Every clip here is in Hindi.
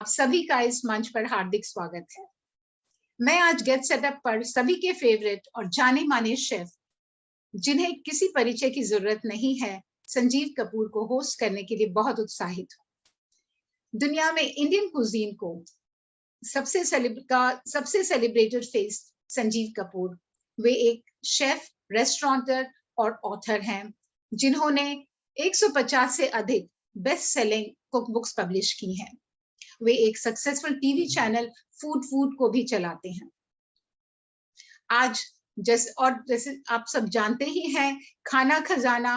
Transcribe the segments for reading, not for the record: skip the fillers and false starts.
सभी का इस मंच पर हार्दिक स्वागत है। मैं आज गेट सेटअप पर सभी के फेवरेट और जाने माने शेफ, जिन्हें किसी परिचय की जरूरत नहीं है, संजीव कपूर को होस्ट करने के लिए बहुत उत्साहित हूँ। दुनिया में इंडियन कुजीन को सबसे सेलिब्रेटेड फेस संजीव कपूर, वे एक शेफ, रेस्टोरेंटर और ऑथर हैं, जिन्होंने 150 से अधिक best selling cook books publish की हैं। वे एक सक्सेसफुल टीवी चैनल फूड को भी चलाते हैं। आज जैसे आप सब जानते ही हैं, खाना खजाना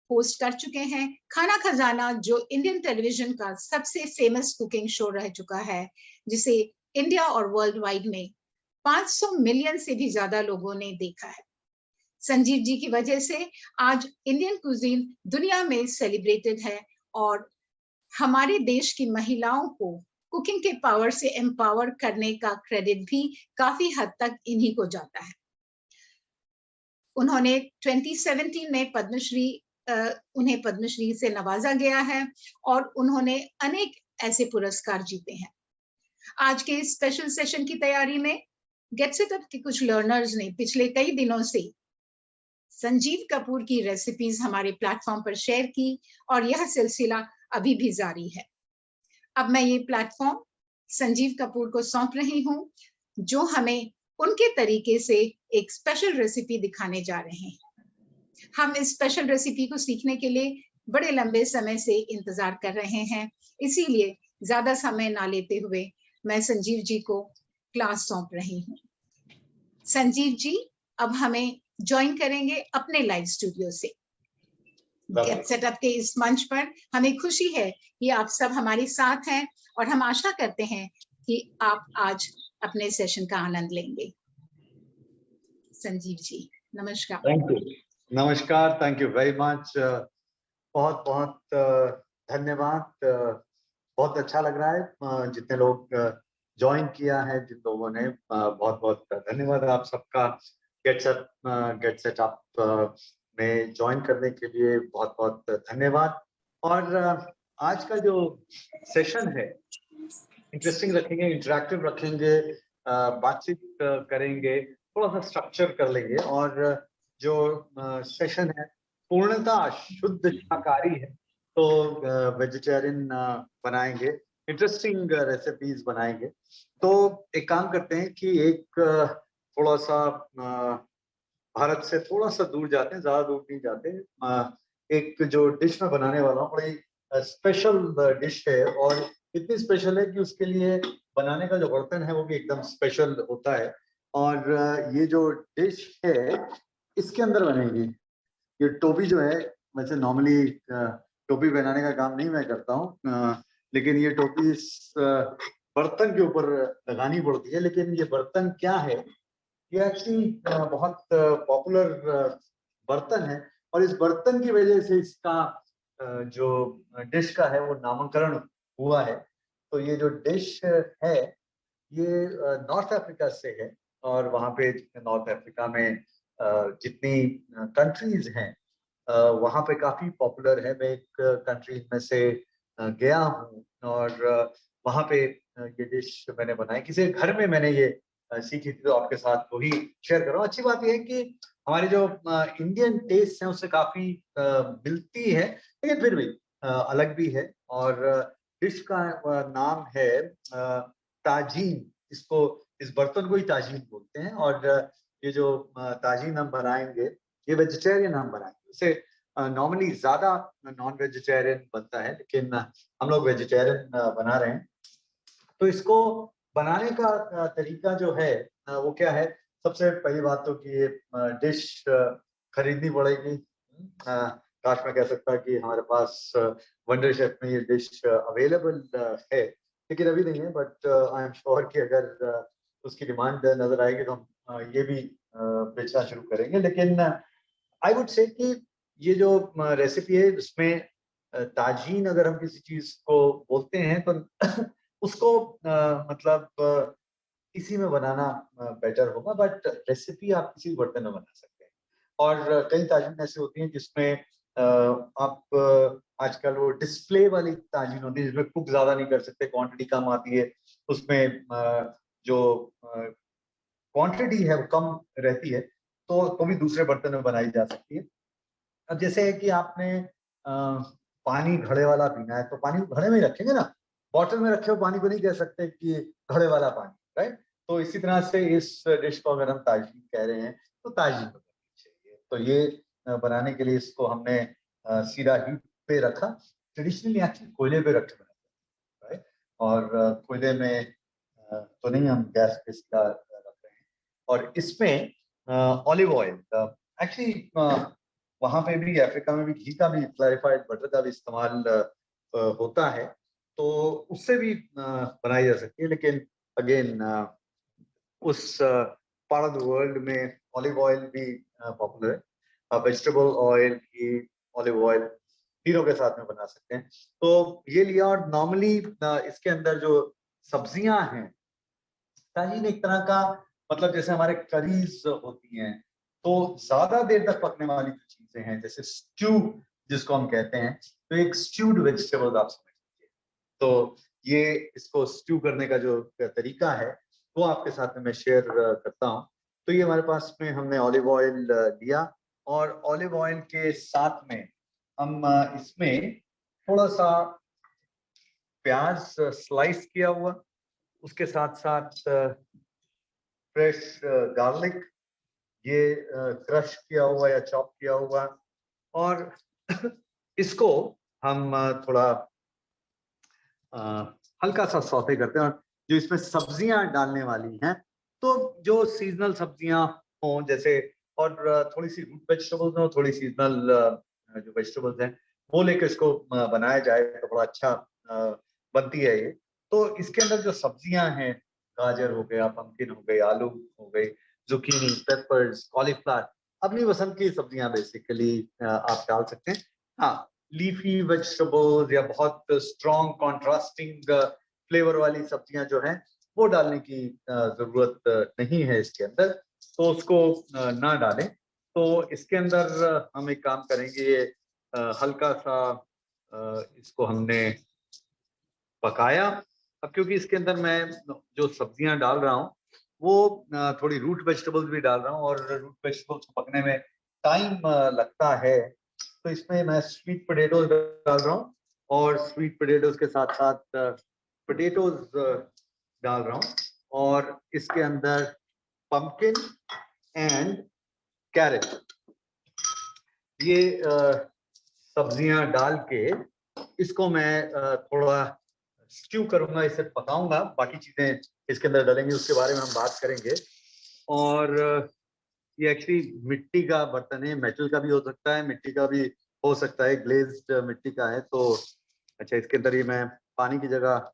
होस्ट कर चुके हैं। खाना खजाना जो इंडियन टेलीविजन का सबसे फेमस कुकिंग शो रह चुका है, जिसे इंडिया और वर्ल्ड वाइड में 500 मिलियन से भी ज्यादा लोगों ने देखा है। संजीव जी की वजह से आज इंडियन कुजीन दुनिया में सेलिब्रेटेड है और हमारे देश की महिलाओं को कुकिंग के पावर से एम्पावर करने का क्रेडिट भी काफी हद तक इन्हीं को जाता है। उन्होंने 2017 में उन्हें पद्मश्री से नवाजा गया है और उन्होंने अनेक ऐसे पुरस्कार जीते हैं। आज के इस स्पेशल सेशन की तैयारी में गेट सेटअप के कुछ लर्नर्स ने पिछले कई दिनों से संजीव कपूर की रेसिपीज हमारे प्लेटफॉर्म पर शेयर की और यह सिलसिला अभी भी जारी है। अब मैं ये प्लेटफॉर्म संजीव कपूर को सौंप रही हूँ, जो हमें उनके तरीके से एक स्पेशल रेसिपी दिखाने जा रहे हैं। हम इस स्पेशल रेसिपी को सीखने के लिए बड़े लंबे समय से इंतजार कर रहे हैं, इसीलिए ज्यादा समय ना लेते हुए मैं संजीव जी को क्लास सौंप रही हूँ। संजीव जी अब हमें ज्वाइन करेंगे अपने लाइव स्टूडियो से। गेट सेटअप के इस मंच पर हमें खुशी है कि आप सब हमारे साथ हैं और हम आशा करते हैं कि आप आज अपने सेशन का आनंद लेंगे। संजीव जी नमस्कार। Thank you. नमस्कार, थैंक यू वेरी मच। बहुत बहुत धन्यवाद। बहुत अच्छा लग रहा है जितने लोग ज्वाइन किया है, जिन लोगों ने बहुत बहुत धन्यवाद आप सबका। गेट सेटअप में ज्वाइन करने के लिए बहुत बहुत धन्यवाद। और आज का जो सेशन है इंटरेस्टिंग रखेंगे, इंटरैक्टिव रखेंगे, बातचीत करेंगे, थोड़ा सा स्ट्रक्चर कर लेंगे। और जो सेशन है पूर्णतः शुद्ध शाकाहारी है, तो वेजिटेरियन बनाएंगे, इंटरेस्टिंग रेसिपीज बनाएंगे। तो एक काम करते हैं कि एक थोड़ा सा भारत से थोड़ा सा दूर जाते हैं, ज्यादा दूर नहीं जाते। एक जो डिश मैं बनाने वाला हूँ बड़ी स्पेशल डिश है, और इतनी स्पेशल है कि उसके लिए बनाने का जो बर्तन है वो भी एकदम स्पेशल होता है। और ये जो डिश है इसके अंदर बनेगी। ये टोपी जो है, वैसे नॉर्मली टोपी बनाने का काम नहीं मैं करता हूँ, लेकिन ये टोपी इस बर्तन के ऊपर लगानी पड़ती है। लेकिन ये बर्तन क्या है, ये एक्चुअली बहुत पॉपुलर बर्तन है, और इस बर्तन की वजह से इसका जो डिश का है वो नामकरण हुआ है। तो ये जो डिश है ये नॉर्थ अफ्रीका से है, और वहाँ पे नॉर्थ अफ्रीका में जितनी कंट्रीज हैं वहाँ पे काफी पॉपुलर है। मैं एक कंट्री में से गया हूँ, और वहाँ पे ये डिश मैंने बनाई, किसी घर में मैंने ये सीखी थी, तो आपके साथ वही शेयर कर रहा हूँ। अच्छी बात यह है कि हमारी जो इंडियन टेस्ट है उससे काफी मिलती है, लेकिन फिर भी अलग भी है। और डिश का नाम है ताजीन। इस बर्तन को ही ताजीन बोलते हैं। और ये जो ताजीन हम बनाएंगे, ये वेजिटेरियन हम बनाएंगे। इसे नॉर्मली ज्यादा नॉन वेजिटेरियन बनता है, लेकिन हम लोग वेजिटेरियन बना रहे हैं। तो इसको बनाने का तरीका जो है वो क्या है। सबसे पहली बात तो कि ये डिश खरीदनी पड़ेगी। काश मैं कह सकता कि हमारे पास वंडर शेफ में ये डिश अवेलेबल है, लेकिन अभी नहीं है। बट आई एम श्योर कि अगर उसकी डिमांड नजर आएगी तो हम ये भी बेचना शुरू करेंगे। लेकिन आई वुड से कि ये जो रेसिपी है उसमें ताजीन अगर हम किसी चीज को बोलते हैं तो उसको मतलब इसी में बनाना बेटर होगा। बट रेसिपी आप किसी बर्तन में बना सकते हैं। और कई ताजीन ऐसे होती हैं जिसमें आप आजकल वो डिस्प्ले वाली ताजीन होती है जिसमें कुक ज्यादा नहीं कर सकते, क्वांटिटी कम आती है, उसमें जो क्वांटिटी है वो कम रहती है, तो भी दूसरे बर्तन में बनाई जा सकती है। अब जैसे है कि आपने पानी घड़े वाला पीना है तो पानी घड़े में ही रखेंगे ना, बॉटल में रखे हो पानी को नहीं कह सकते कि घड़े वाला पानी, राइट। तो इसी तरह से इस डिश को अगर हम ताजीन कह रहे हैं तो ताजीन बनानी चाहिए। तो ये बनाने के लिए इसको हमने सीधा हीट पे रखा, ट्रेडिशनली एक्चुअली कोयले पे रखे बनाते हैं, राइट। और कोयले में तो नहीं, हम गैस पे सीधा रख रहे हैं। और इसमें ऑलिव ऑयल, एक्चुअली वहां पे भी अफ्रीका में भी घी का भी, क्लैरिफाइड बटर का भी इस्तेमाल होता है, तो उससे भी बनाई जा सकती है। लेकिन अगेन उस पार्ट ऑफ द वर्ल्ड में ऑलिव ऑयल भी पॉपुलर है। वेजिटेबल ऑयल, घी, ऑलिव ऑयल तीनों के साथ में बना सकते हैं। तो ये लिया, और नॉर्मली इसके अंदर जो सब्जियां हैं, ताजीन एक तरह का, मतलब जैसे हमारे करीज होती हैं, तो ज्यादा देर तक पकने वाली जो चीजें हैं, जैसे स्ट्यू जिसको हम कहते हैं, तो एक स्ट्यूड वेजिटेबल आप समझ लीजिए। तो ये इसको स्ट्यू करने का जो तरीका है वो आपके साथ में मैं शेयर करता हूँ। तो ये हमारे पास में हमने ऑलिव ऑयल लिया, और ऑलिव ऑयल के साथ में हम इसमें थोड़ा सा प्याज स्लाइस किया हुआ, उसके साथ साथ फ्रेश गार्लिक, ये क्रश किया हुआ या चॉप किया हुआ, और इसको हम थोड़ा हल्का सा सौते करते हैं। और जो इसमें सब्जियां डालने वाली हैं, तो जो सीजनल सब्जियां हों जैसे, और थोड़ी सी रूट वेजिटेबल्स हो, थोड़ी सीजनल जो वेजिटेबल्स हैं वो लेकर इसको बनाया जाए तो बड़ा अच्छा बनती है ये। तो इसके अंदर जो सब्जियां हैं, गाजर हो गया, पम्पकिन हो गई, आलू हो गई, जुकीनी, पेपर्स, कॉलीफ्लावर, अपनी पसंद की सब्जियां बेसिकली आप डाल सकते हैं। हाँ, लीफी वेजिटेबल्स या बहुत स्ट्रॉन्ग कॉन्ट्रास्टिंग फ्लेवर वाली सब्जियां जो हैं वो डालने की जरूरत नहीं है इसके अंदर, तो उसको ना डालें। तो इसके अंदर हम एक काम करेंगे, ये हल्का सा इसको हमने पकाया। अब क्योंकि इसके अंदर मैं जो सब्जियां डाल रहा हूँ वो थोड़ी रूट वेजिटेबल्स भी डाल रहा हूँ, और रूट वेजिटेबल्स को पकने में टाइम लगता है, तो इसमें मैं स्वीट पोटैटोज डाल रहा हूँ, और स्वीट पोटैटोज के साथ साथ पोटैटोज डाल रहा हूँ, और इसके अंदर पंपकिन एंड कैरेट, ये सब्जियां डाल के इसको मैं थोड़ा स्ट्यू करूंगा, इसे पकाऊंगा। बाकी चीजें इसके अंदर डालेंगे, उसके बारे में हम बात करेंगे। और ये एक्चुअली मिट्टी का बर्तन है, मेटल का भी हो सकता है, मिट्टी का भी हो सकता है, ग्लेज्ड मिट्टी का है। तो अच्छा, इसके अंदर ही मैं पानी की जगह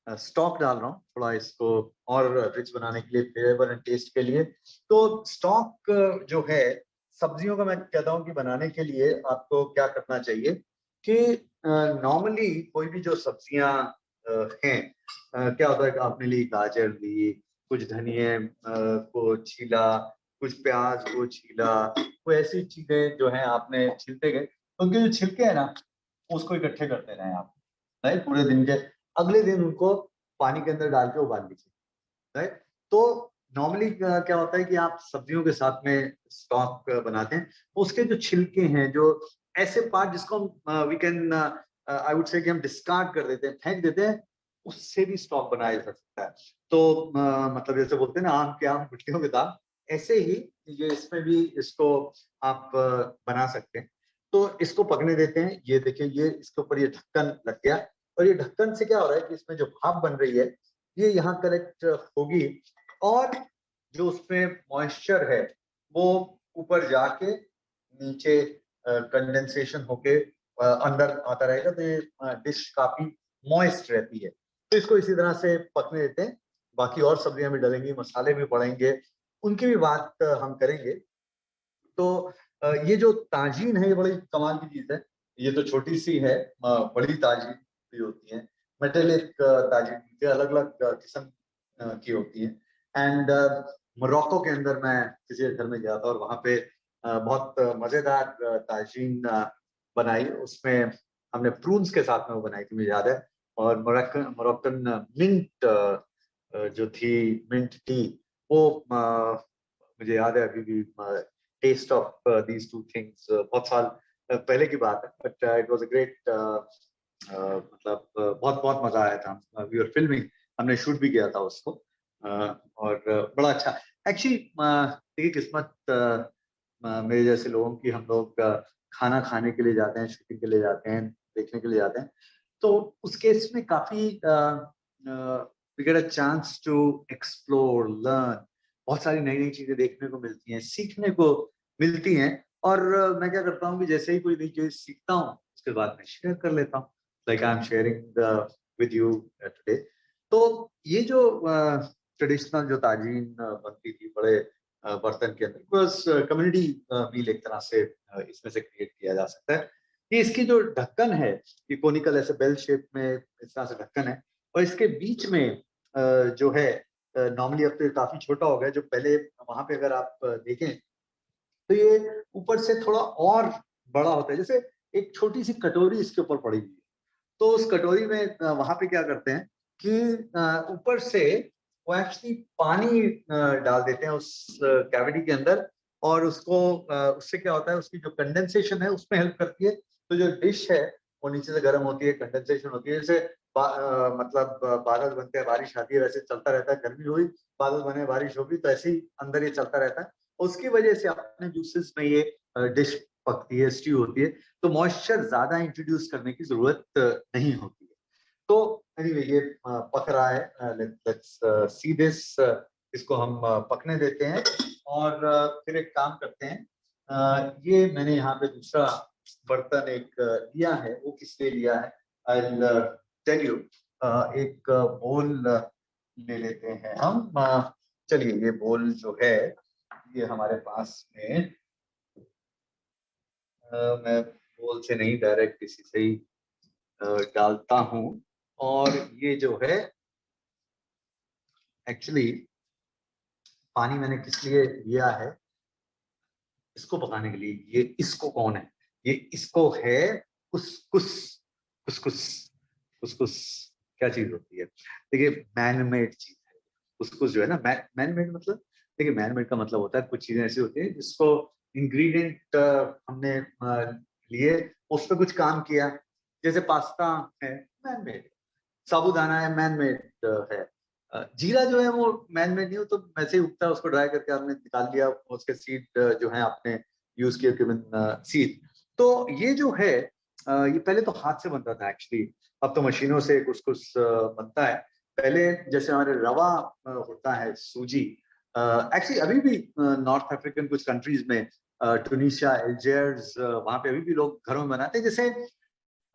स्टॉक डाल रहा हूँ, थोड़ा इसको और रिच बनाने के लिए, फ्लेवर एंड टेस्ट के लिए। तो स्टॉक जो है सब्जियों का, मैं कहता हूँ कि बनाने के लिए आपको क्या करना चाहिए कि नॉर्मली कोई भी जो सब्जियां हैं, क्या होता है कि आपने ली गाजर ली, कुछ धनिए को छीला, कुछ प्याज को छीला, कोई ऐसी चीजें जो हैं आपने छीलते गए, तो उनके जो छिलके हैं ना उसको इकट्ठे करते रहे आप, राइट, पूरे दिन के। अगले दिन उनको पानी के अंदर डाल के उबाल लीजिए, राइट। तो नॉर्मली क्या होता है कि आप सब्जियों के साथ में स्टॉक बनाते हैं, उसके जो छिलके हैं, जो ऐसे पार्ट जिसको हम वी कैन आई वुड से कि हम डिस्कार्ड कर देते हैं, फेंक देते हैं, उससे भी स्टॉक बनाया जा सकता है। तो मतलब जैसे बोलते हैं ना, आम के आम गुठलियों के दाम, ऐसे ही ये इसमें भी इसको आप बना सकते हैं। तो इसको पकने देते हैं। ये देखिए, ये इसके ऊपर ये ढक्कन लग गया, और ये ढक्कन से क्या हो रहा है कि इसमें जो भाप बन रही है ये यहाँ कलेक्ट होगी, और जो उसमें मॉइस्चर है वो ऊपर जाके नीचे कंडेंसेशन होके अंदर आता रहेगा, तो ये डिश काफी मॉइस्ट रहती है। तो इसको इसी तरह से पकने देते हैं। बाकी और सब्जियां भी डलेंगी, मसाले भी पड़ेंगे, उनकी भी बात हम करेंगे। तो ये जो ताजीन है ये बड़ी कमाल की चीज है। ये तो छोटी सी है, बड़ी ताजीन भी होती है, मेटेलिक ताजीन अलग अलग किस्म की होती है। एंड मोरक्को के अंदर मैं किसी घर में गया था, और वहां पे बहुत मजेदार ताजीन बनाई। उसमें हमने प्रून्स के साथ में वो बनाई थी, मुझे याद है। और मोरक्कन मिंट जो थी, मिंट टी, वो मुझे याद है अभी भी। Taste of these two things बहुत साल पहले की बात है, but it was a great, मतलब बहुत बहुत मजा आया था। वी वर फिल्मिंग, हमने शूट भी किया था उसको, और बड़ा अच्छा एक्चुअली। देखिए किस्मत मेरे जैसे लोगों की, हम लोग खाना खाने के लिए जाते हैं, शूटिंग के लिए जाते हैं, देखने के लिए जाते हैं, तो उस केस में काफी we get a chance to explore, learn, बहुत सारी नई नई चीजें देखने को मिलती हैं, सीखने को मिलती हैं। और मैं क्या करता हूँ कि जैसे ही कोई नई चीज सीखता हूँ, उसके बाद मैं शेयर कर लेता हूँ, like I am sharing with you today. तो ये जो ट्रेडिशनल जो ताजीन बनती थी बड़े बर्तन के अंदर, बस कम्युनिटी मील एक तरह से इसमें से क्रिएट किया जा सकता है। ये इसकी जो ढक्कन है, ये कोनिकल ऐसे बेल शेप में इस तरह से ढक्कन है, और इसके बीच में जो है, नॉर्मली अब तो ये काफी छोटा हो गया, जो पहले वहां पे अगर आप देखें तो ये ऊपर से थोड़ा और बड़ा होता है, जैसे एक छोटी सी कटोरी इसके ऊपर पड़ी हुई है। तो उस कटोरी में वहां पे क्या करते हैं कि ऊपर से वो एक्चुअली पानी डाल देते हैं उस कैविटी के अंदर, और उसको उससे क्या होता है, उसकी जो कंडेंसेशन है उसमें हेल्प करती है। तो जो डिश है वो नीचे से गर्म होती है, कंडेंसेशन होती है, जैसे मतलब बादल बनते हैं, बारिश आती है, वैसे चलता रहता है। गर्मी हुई, बादल बने, बारिश होगी, तो ऐसे ही अंदर ये चलता रहता है। उसकी वजह से अपने जूसेस में ये डिश पकती है, स्ट्यू होती है, तो मॉइस्चर ज्यादा इंट्रोड्यूस करने की जरूरत नहीं होती है। तो एनीवे ये पक रहा है, लेट्स सी दिस, इसको हम पकने देते हैं, और फिर एक काम करते हैं। ये मैंने यहाँ पे दूसरा बर्तन एक लिया है, वो किस लिए लिया है, आई विल टेल यू। एक बोल ले लेते हैं हम। चलिए, ये बोल जो है ये हमारे पास में, मैं बोल से नहीं, डायरेक्ट इसी से ही डालता हूँ। और ये जो है एक्चुअली पानी मैंने किस लिए लिया है, इसको पकाने के लिए। ये इसको कौन है, ये इसको है कुसकुस। कुसकुस, कुसकुस क्या चीज होती है? देखिए मैन मेड चीज है कुसकुस जो है ना। मैन मेड मतलब, देखिए मैन मेड का मतलब होता है कुछ चीजें ऐसी होती है जिसको इंग्रेडिएंट हमने लिए, उस पर कुछ काम किया। जैसे पास्ता है मैन मेड, साबूदाना है मैन मेड है, जीरा जो है वो मैन मेड नहीं हो, तो वैसे ही उगता है, उसको ड्राई करके आपने निकाल लिया, उसके सीड जो है आपने यूज किए, क्यूमिन सीड। तो ये जो है ये पहले तो हाथ से बनता था एक्चुअली, अब तो मशीनों से कुछ कुछ बनता है। पहले जैसे हमारे रवा होता है, सूजी, एक्चुअली अभी भी नॉर्थ अफ्रीकन कुछ कंट्रीज में, टूनिशिया, अल्जीयर्स, वहां पे अभी भी लोग घरों में बनाते हैं। जैसे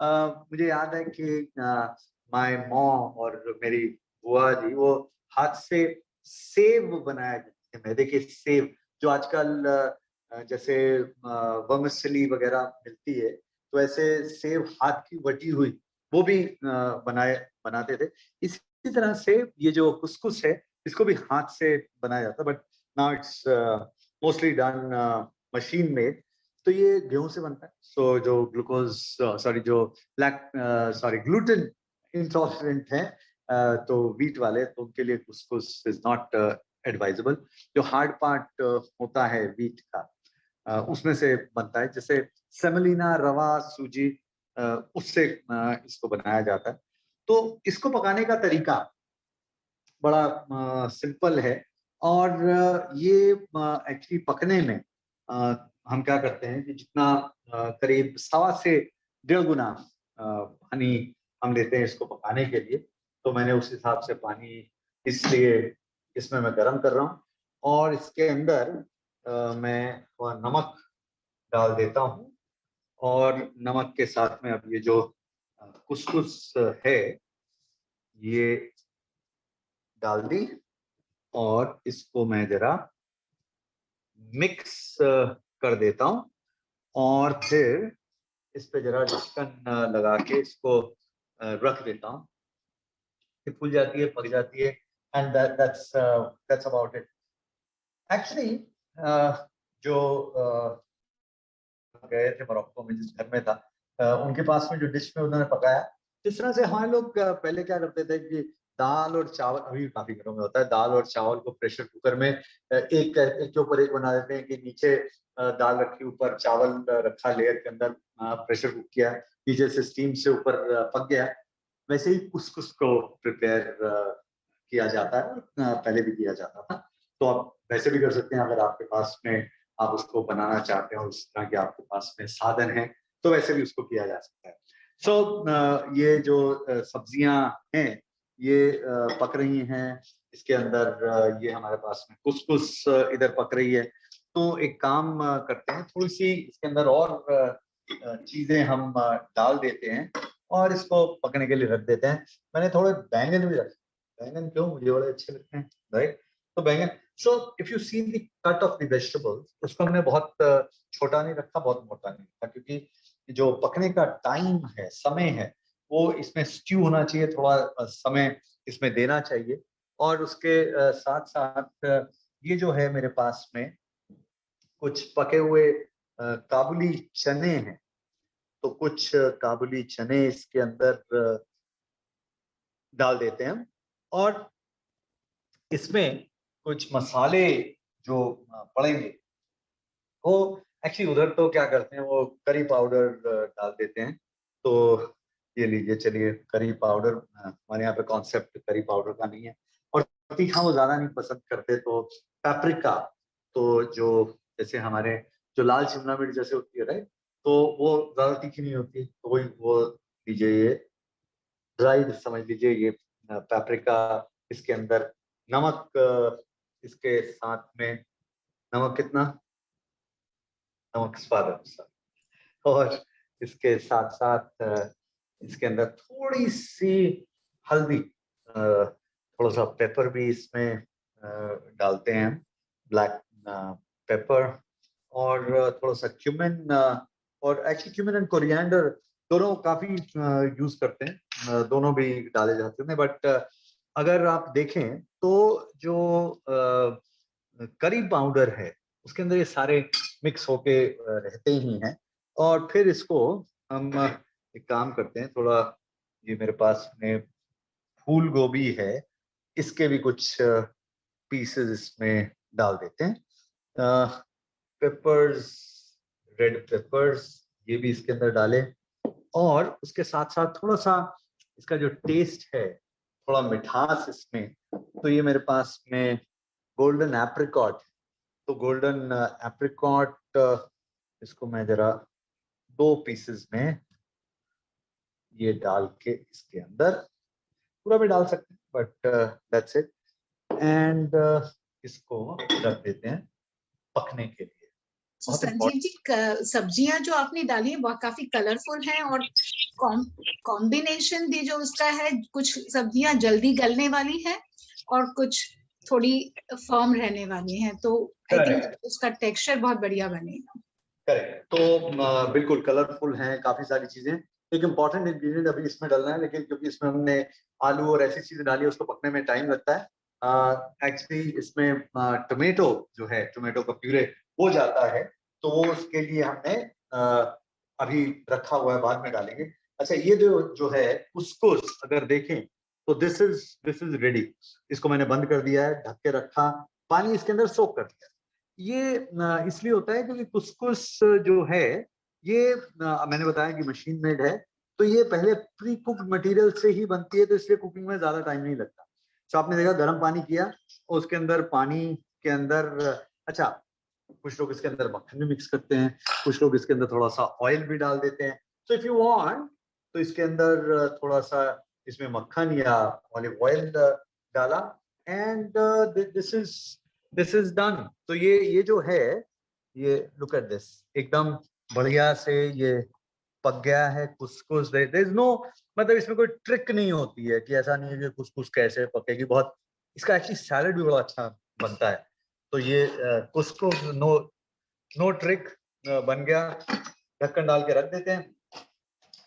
मुझे याद है कि माय मॉम और मेरी बुआ जी, वो हाथ से सेव बनाया करते थे, मैदे के सेव, जो आजकल जैसे वर्मिसेली वगैरह मिलती है, तो ऐसे सेव हाथ की वटी हुई वो भी बनाते थे। इसी तरह से ये जो कुसकुस है, इसको भी हाथ से बनाया जाता, but now it's mostly done machine made. तो ये गेहूं से बनता है, सो जो ग्लूकोज सॉरी जो सॉरी ग्लूटेन इंटॉलरेंट है, तो वीट वाले, तो उनके लिए कुसकुस इज नॉट एडवाइजेबल। जो हार्ड पार्ट होता है वीट का, उसमें से बनता है, जैसे सेमोलिना, रवा, सूजी, उससे इसको बनाया जाता है। तो इसको पकाने का तरीका बड़ा सिंपल है, और ये एक्चुअली पकने में हम क्या करते हैं कि जितना करीब 1.25 से 1.5 गुना पानी हम लेते हैं इसको पकाने के लिए। तो मैंने उस हिसाब से पानी इसलिए इसमें मैं गर्म कर रहा हूँ, और इसके अंदर मैं थोड़ा नमक डाल देता हूँ, और नमक के साथ में अब ये जो कुसकुस है ये डाल दी, और इसको मैं जरा मिक्स कर देता हूँ, और फिर इस पे जरा ढक्कन लगा के इसको रख देता हूँ। ये फूल जाती है, पक जाती है, and that's about it actually. जो गए थे मोरक्को में, जिस घर में था, उनके पास में जो डिश में उन्होंने पकाया। इस तरह से हमारे लोग पहले क्या करते थे कि दाल और चावल, अभी काफी घरों में होता है, दाल और चावल को प्रेशर कुकर में एक के ऊपर एक बना देते हैं कि नीचे दाल रखी, ऊपर चावल रखा, लेयर के अंदर प्रेशर कुक किया, नीचे से स्टीम से ऊपर पक गया। वैसे ही कुसकुस को प्रिपेयर किया जाता है, पहले भी किया जाता था। तो आप वैसे भी कर सकते हैं, अगर आपके पास में आप उसको बनाना चाहते हो, उस तरह के आपके पास में साधन है, तो वैसे भी उसको किया जा सकता है। सो ये जो सब्जियां हैं ये पक रही हैं, इसके अंदर ये हमारे पास में कुसकुस इधर पक रही है। तो एक काम करते हैं, थोड़ी सी इसके अंदर और चीजें हम डाल देते हैं और इसको पकने के लिए रख देते हैं। मैंने थोड़े बैंगन भी रखे। बैंगन क्यों, मुझे बड़े अच्छे लगते हैं, राइट? तो बैंगन, सो if you see the cut off the vegetables, उसको हमने बहुत छोटा नहीं रखा, बहुत मोटा नहीं रखा, क्योंकि जो पकने का टाइम है, समय है, वो इसमें स्ट्यू होना चाहिए, थोड़ा समय इसमें देना चाहिए। और उसके साथ साथ ये जो है मेरे पास में कुछ पके हुए काबुली चने हैं, तो कुछ काबुली चने इसके अंदर डाल देते हैं। और इसमें कुछ मसाले जो पड़ेंगे, वो एक्चुअली उधर तो क्या करते हैं, वो करी पाउडर डाल देते हैं। तो ये लीजिए, चलिए, करी पाउडर, हमारे यहाँ पे कॉन्सेप्ट करी पाउडर का नहीं है। और तीखा वो ज्यादा नहीं पसंद करते, तो पेपरिका, तो जो जैसे हमारे जो लाल शिमला मिर्च जैसे होती है, राइट, तो वो ज्यादा तीखी नहीं होती, तो वही वो लीजिए, ये ड्राइड समझ लीजिए, ये पेपरिका। इसके अंदर नमक, इसके साथ में नमक कितना, नमक स्वाद अनुसार। और इसके साथ साथ इसके अंदर थोड़ी सी हल्दी, थोड़ा सा पेपर भी इसमें डालते हैं, ब्लैक पेपर, और थोड़ा सा क्यूमिन, और एक्चुअली क्यूमिन एंड कोरिएंडर दोनों काफी यूज करते हैं, दोनों भी डाले जाते हैं। बट अगर आप देखें तो जो करी पाउडर है, उसके अंदर ये सारे मिक्स होके रहते ही हैं। और फिर इसको हम एक काम करते हैं, थोड़ा, ये मेरे पास में फूल गोभी है, इसके भी कुछ पीसेस इसमें डाल देते हैं। पेपर्स, रेड पेपर्स, ये भी इसके अंदर डालें। और उसके साथ साथ थोड़ा सा इसका जो टेस्ट है, थोड़ा मिठास इसमें, तो ये मेरे पास में गोल्डन एप्रिकॉट, तो गोल्डन एप्रिकॉट, इसको मैं जरा 2 पीसेस में ये डाल के इसके अंदर, पूरा भी डाल सकते हैं, बट दैट्स इट। एंड इसको रख देते हैं पकने के लिए। तो संजीव जी, सब्जियां जो आपने डाली है वह काफी कलरफुल हैं, और कॉम्बिनेशन भी जो उसका है, कुछ सब्जियां जल्दी गलने वाली है और कुछ थोड़ी फर्म रहने वाली हैं, तो आई थिंक उसका टेक्सचर बहुत बढ़िया बनेगा। करेक्ट, तो बिल्कुल कलरफुल हैं काफी सारी चीजें। एक इम्पॉर्टेंट इंग्रेडिएंट अभी इसमें डालना है, लेकिन क्योंकि इसमें हमने आलू और ऐसी चीजें डाली है, उसको पकने में टाइम लगता है। एक्चुअली इसमें टोमेटो जो है, टोमेटो का प्यूरे हो जाता है, तो वो उसके लिए हमने अभी रखा हुआ है, बाद में डालेंगे। अच्छा, ये जो है कुसकुस, अगर देखें तो दिस इज रेडी। इसको मैंने बंद कर दिया है, ढक के रखा, पानी इसके अंदर सोक कर दिया। ये इसलिए होता है क्योंकि कुसकुस जो है, ये मैंने बताया कि मशीन मेड है, तो ये पहले प्री कुक्ड मटेरियल से ही बनती है, तो इसलिए कुकिंग में ज्यादा टाइम नहीं लगता। तो आपने देखा, गर्म पानी किया, उसके अंदर पानी के अंदर, अच्छा, कुछ लोग इसके अंदर मक्खन भी मिक्स करते हैं, कुछ लोग इसके अंदर थोड़ा सा ऑयल भी डाल देते हैं। तो इफ यू वांट, तो इसके अंदर थोड़ा सा इसमें मक्खन या ऑलिव ऑयल डाला, एंड दिस इज डन। तो ये जो है, ये लुक एट दिस, एकदम बढ़िया से ये पक गया है कुसकुस। देयर इज नो, मतलब इसमें कोई ट्रिक नहीं होती है, कि ऐसा नहीं है कि कुसकुस कैसे पकेगी। बहुत, इसका एक्चुअली सैलेड भी बड़ा अच्छा बनता है। तो ये कुसकुस, नो ट्रिक, बन गया। ढक्कन डाल के रख देते हैं,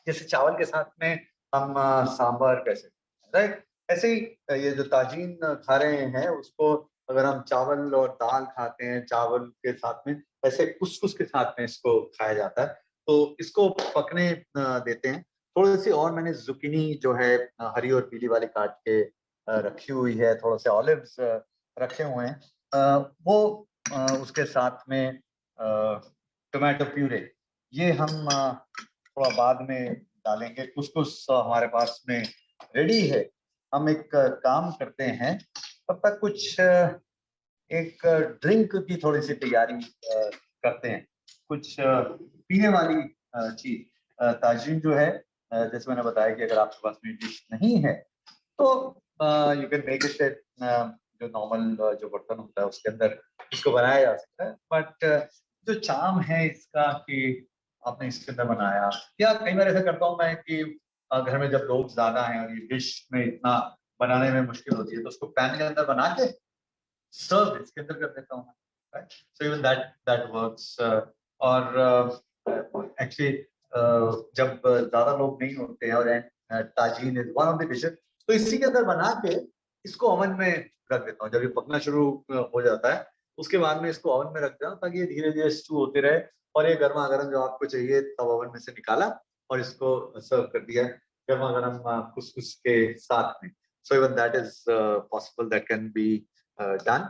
जैसे चावल के साथ में हम सांभर कैसे, राइट, ऐसे ही ये जो ताजीन खा रहे हैं, उसको अगर हम चावल और दाल खाते हैं चावल के साथ में, ऐसे कुसकुस के साथ में इसको खाया जाता है। तो इसको पकने देते हैं। थोड़ी सी और मैंने जुकीनी जो है हरी और पीली वाली काट के रखी हुई है, थोड़े से ऑलिव्स रखे हुए हैं, वो उसके साथ में टोमेटो प्यूरे, ये हम थोड़ा बाद में डालेंगे। कुछ हमारे पास में रेडी है। हम एक काम करते हैं, तब तक कुछ एक ड्रिंक की थोड़ी सी तैयारी करते हैं, कुछ पीने वाली चीज। ताजीन जो है, जैसे मैंने बताया कि अगर आपके पास में डिश नहीं है तो यू कैन मेक इट, जो नॉर्मल जो बर्तन होता है उसके अंदर इसको बनाया जा सकता है। बट जो चाम है इसका कि आपने इसके अंदर बनाया, या कई बार ऐसा करता हूँ मैं कि घर में जब लोग ज्यादा हैं और ये डिश में इतना बनाने में मुश्किल होती है, तो उसको पैन के अंदर बना के सर्व इसके अंदर कर देता हूँ, right? So even that works. और एक्चुअली जब ज्यादा लोग नहीं होते हैं और tagine is one of the dishes, तो इसी के अंदर बना के इसको ओवन में रख देता हूँ। जब ये पकना शुरू हो जाता है उसके बाद में इसको ओवन में रख देता हूँ, ताकि ये धीरे धीरे स्टू होते रहे और ये गर्मा गर्म जो आपको चाहिए तब ओवन में से निकाला और इसको सर्व कर दिया गर्मा गर्म कुछ के साथ में। सो even that is possible, that can be done.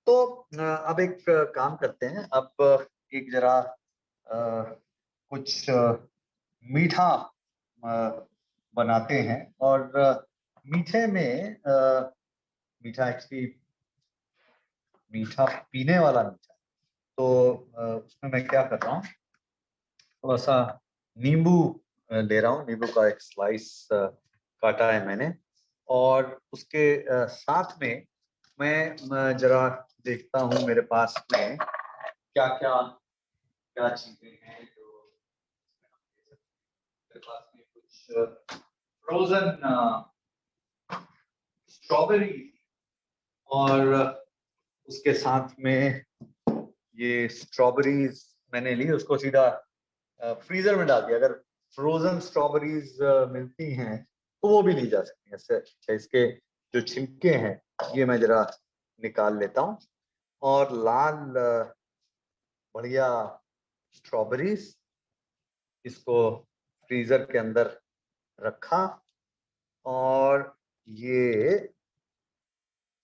तो अब एक काम करते हैं, अब एक जरा कुछ मीठा बनाते हैं। और मीठे में मीठा एक्चुअली मीठा पीने वाला मीठा, तो उसमें मैं क्या कर रहा हूँ, थोड़ा सा नींबू ले रहा हूँ। नींबू का एक स्लाइस काटा है मैंने, और उसके साथ में मैं जरा देखता हूँ मेरे पास में क्या क्या क्या चीजें हैं जो मेरे पास में। कुछ फ्रोजन स्ट्रॉबेरी, और उसके साथ में ये स्ट्रॉबेरीज मैंने ली, उसको सीधा फ्रीजर में डाल दिया। अगर फ्रोजन स्ट्रॉबेरीज मिलती हैं तो वो भी ली जा सकती है। अच्छा, इसके जो छिलके हैं ये मैं जरा निकाल लेता हूँ। और लाल बढ़िया स्ट्रॉबेरीज, इसको फ्रीजर के अंदर रखा, और ये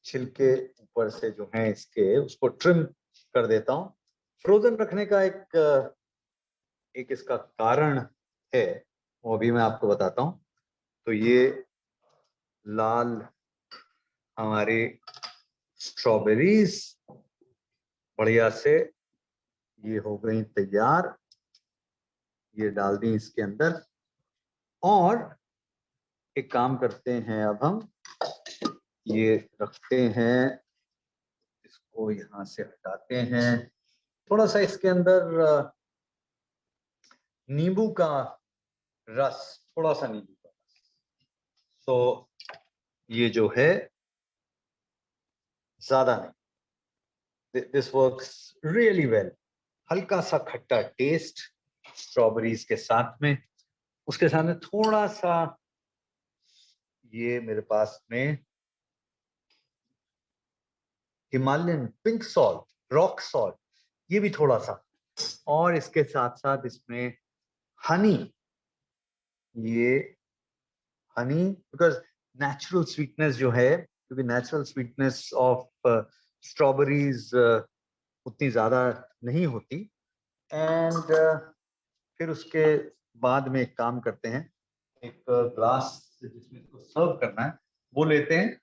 छिलके ऊपर से जो हैं इसके, उसको ट्रिम कर देता हूँ। फ्रोजन रखने का एक इसका कारण है, वो भी मैं आपको बताता हूँ। तो ये लाल हमारी स्ट्रॉबेरीज बढ़िया से ये हो गई तैयार, ये डाल दी इसके अंदर। और एक काम करते हैं, अब हम ये रखते हैं, इसको यहाँ से हटाते हैं। थोड़ा सा इसके अंदर नींबू का रस, थोड़ा सा नींबू का रस, तो ये जो है ज्यादा नहीं, दिस वर्क्स रियली वेल। हल्का सा खट्टा टेस्ट स्ट्रॉबेरीज के साथ में, उसके साथ में थोड़ा सा ये मेरे पास में Himalayan pink salt, rock salt, ये भी थोड़ा सा, और इसके साथ साथ इसमें हनी, ये हनी, बिकॉज नेचुरल स्वीटनेस जो है, क्योंकि नेचुरल स्वीटनेस ऑफ स्ट्रॉबेरीज उतनी ज्यादा नहीं होती। एंड फिर उसके बाद में एक काम करते हैं, एक ग्लास जिसमें इसको सर्व करना है वो लेते हैं,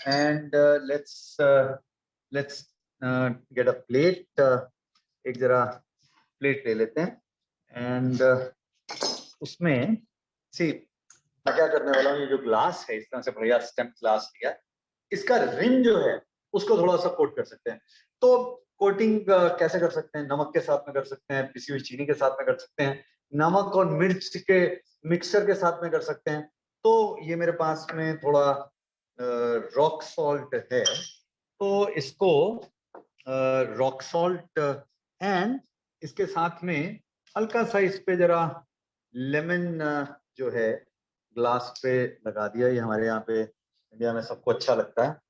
and let's get a plate. एक जरा प्लेट ले लेते हैं, एंड उसमें सी मैं क्या करने वाला हूँ, ये जो ग्लास है इस तरह से बढ़िया स्टेम ग्लास लिया, इसका रिम जो है उसको थोड़ा सा कोट कर सकते हैं। तो कोटिंग कैसे कर सकते हैं, नमक के साथ में कर सकते हैं, पिसी हुई चीनी के साथ में कर सकते हैं, नमक और मिर्च के मिक्सचर के साथ में कर सकते हैं। तो ये मेरे पास में थोड़ा रॉक सॉल्ट है, तो इसको रॉक सॉल्ट एंड इसके साथ में हल्का सा इस पे जरा लेमन जो है ग्लास पे लगा दिया। ये हमारे यहाँ पे इंडिया में सबको अच्छा लगता है।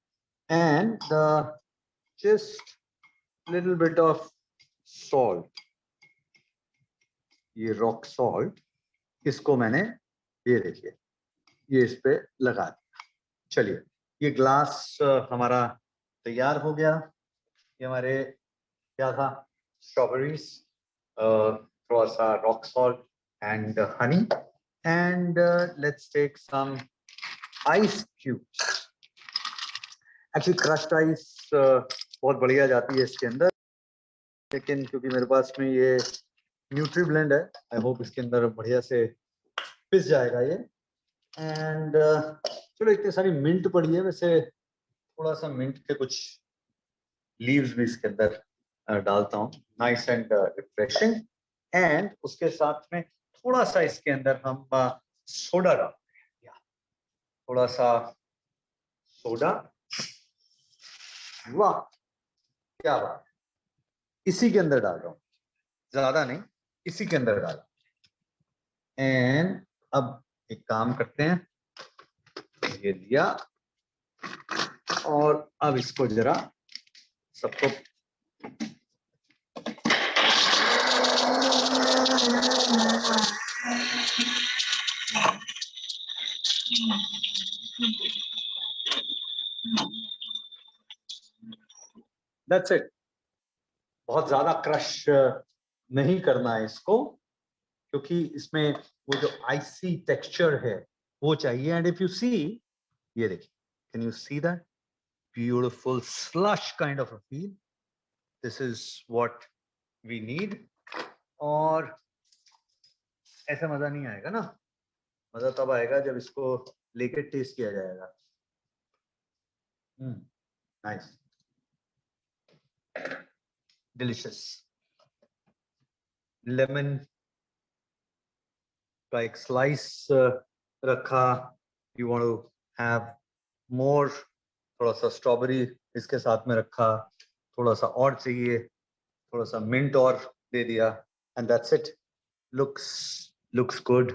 And just little bit of salt, ये रॉक सॉल्ट, इसको मैंने ये देखिए ये इस पे लगा दिया। चलिए ये ग्लास हमारा तैयार हो गया। ये हमारे क्या था, स्ट्रॉबेरीज, थोड़ा सा rock salt and honey, and let's take some ice cubes. Actually crushed ice बहुत बढ़िया जाती है इसके अंदर, लेकिन क्योंकि मेरे पास में ये न्यूट्री ब्लेंड है, आई होप इसके अंदर बढ़िया से पिस जाएगा ये। एंड चलो इतनी सारी मिंट पड़ी है, वैसे थोड़ा सा मिंट के कुछ लीव्स भी इसके अंदर डालता हूँ, नाइस एंड रिफ्रेशिंग। एंड उसके साथ में थोड़ा सा इसके अंदर हम सोडा डालते हैं, थोड़ा सा सोडा। वाह क्या बात, इसी के अंदर डाल रहा हूँ, ज्यादा नहीं, इसी के अंदर डाल। एंड अब एक काम करते हैं, ये लिया और अब इसको जरा सबको दैट्स इट। बहुत ज्यादा क्रश नहीं करना है इसको, क्योंकि इसमें वो जो आइसी टेक्सचर है वो चाहिए। एंड इफ यू सी, ये देखिए, can you see that beautiful slush kind of a feel, this is what we need. और ऐसा मजा नहीं आएगा ना, मजा तब आएगा जब इसको लेके टेस्ट किया जाएगा। Nice, delicious. लेमन का एक स्लाइस रखा, you want to have more, थोड़ा सा स्ट्रॉबेरी इसके साथ में रखा, थोड़ा सा और चाहिए, थोड़ा सा मिंट और दे दिया, and that's it. looks good,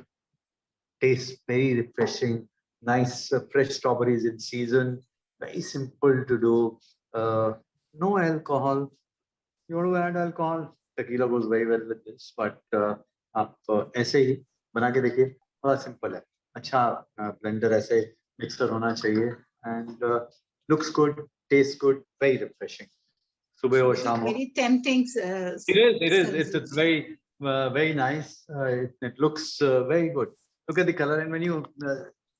tastes very refreshing, nice fresh strawberries in season, very simple to do, no alcohol. You want to add alcohol, tequila goes very well with this, but आप ऐसे ही बना के देखिए, बड़ा सिंपल है। अच्छा ब्लेंडर ऐसे मिक्सर होना चाहिए, and looks good, tastes good, very refreshing. सुबह और शाम हो। Very tempting. It is. It's very nice. It looks very good. Look at the color, and when you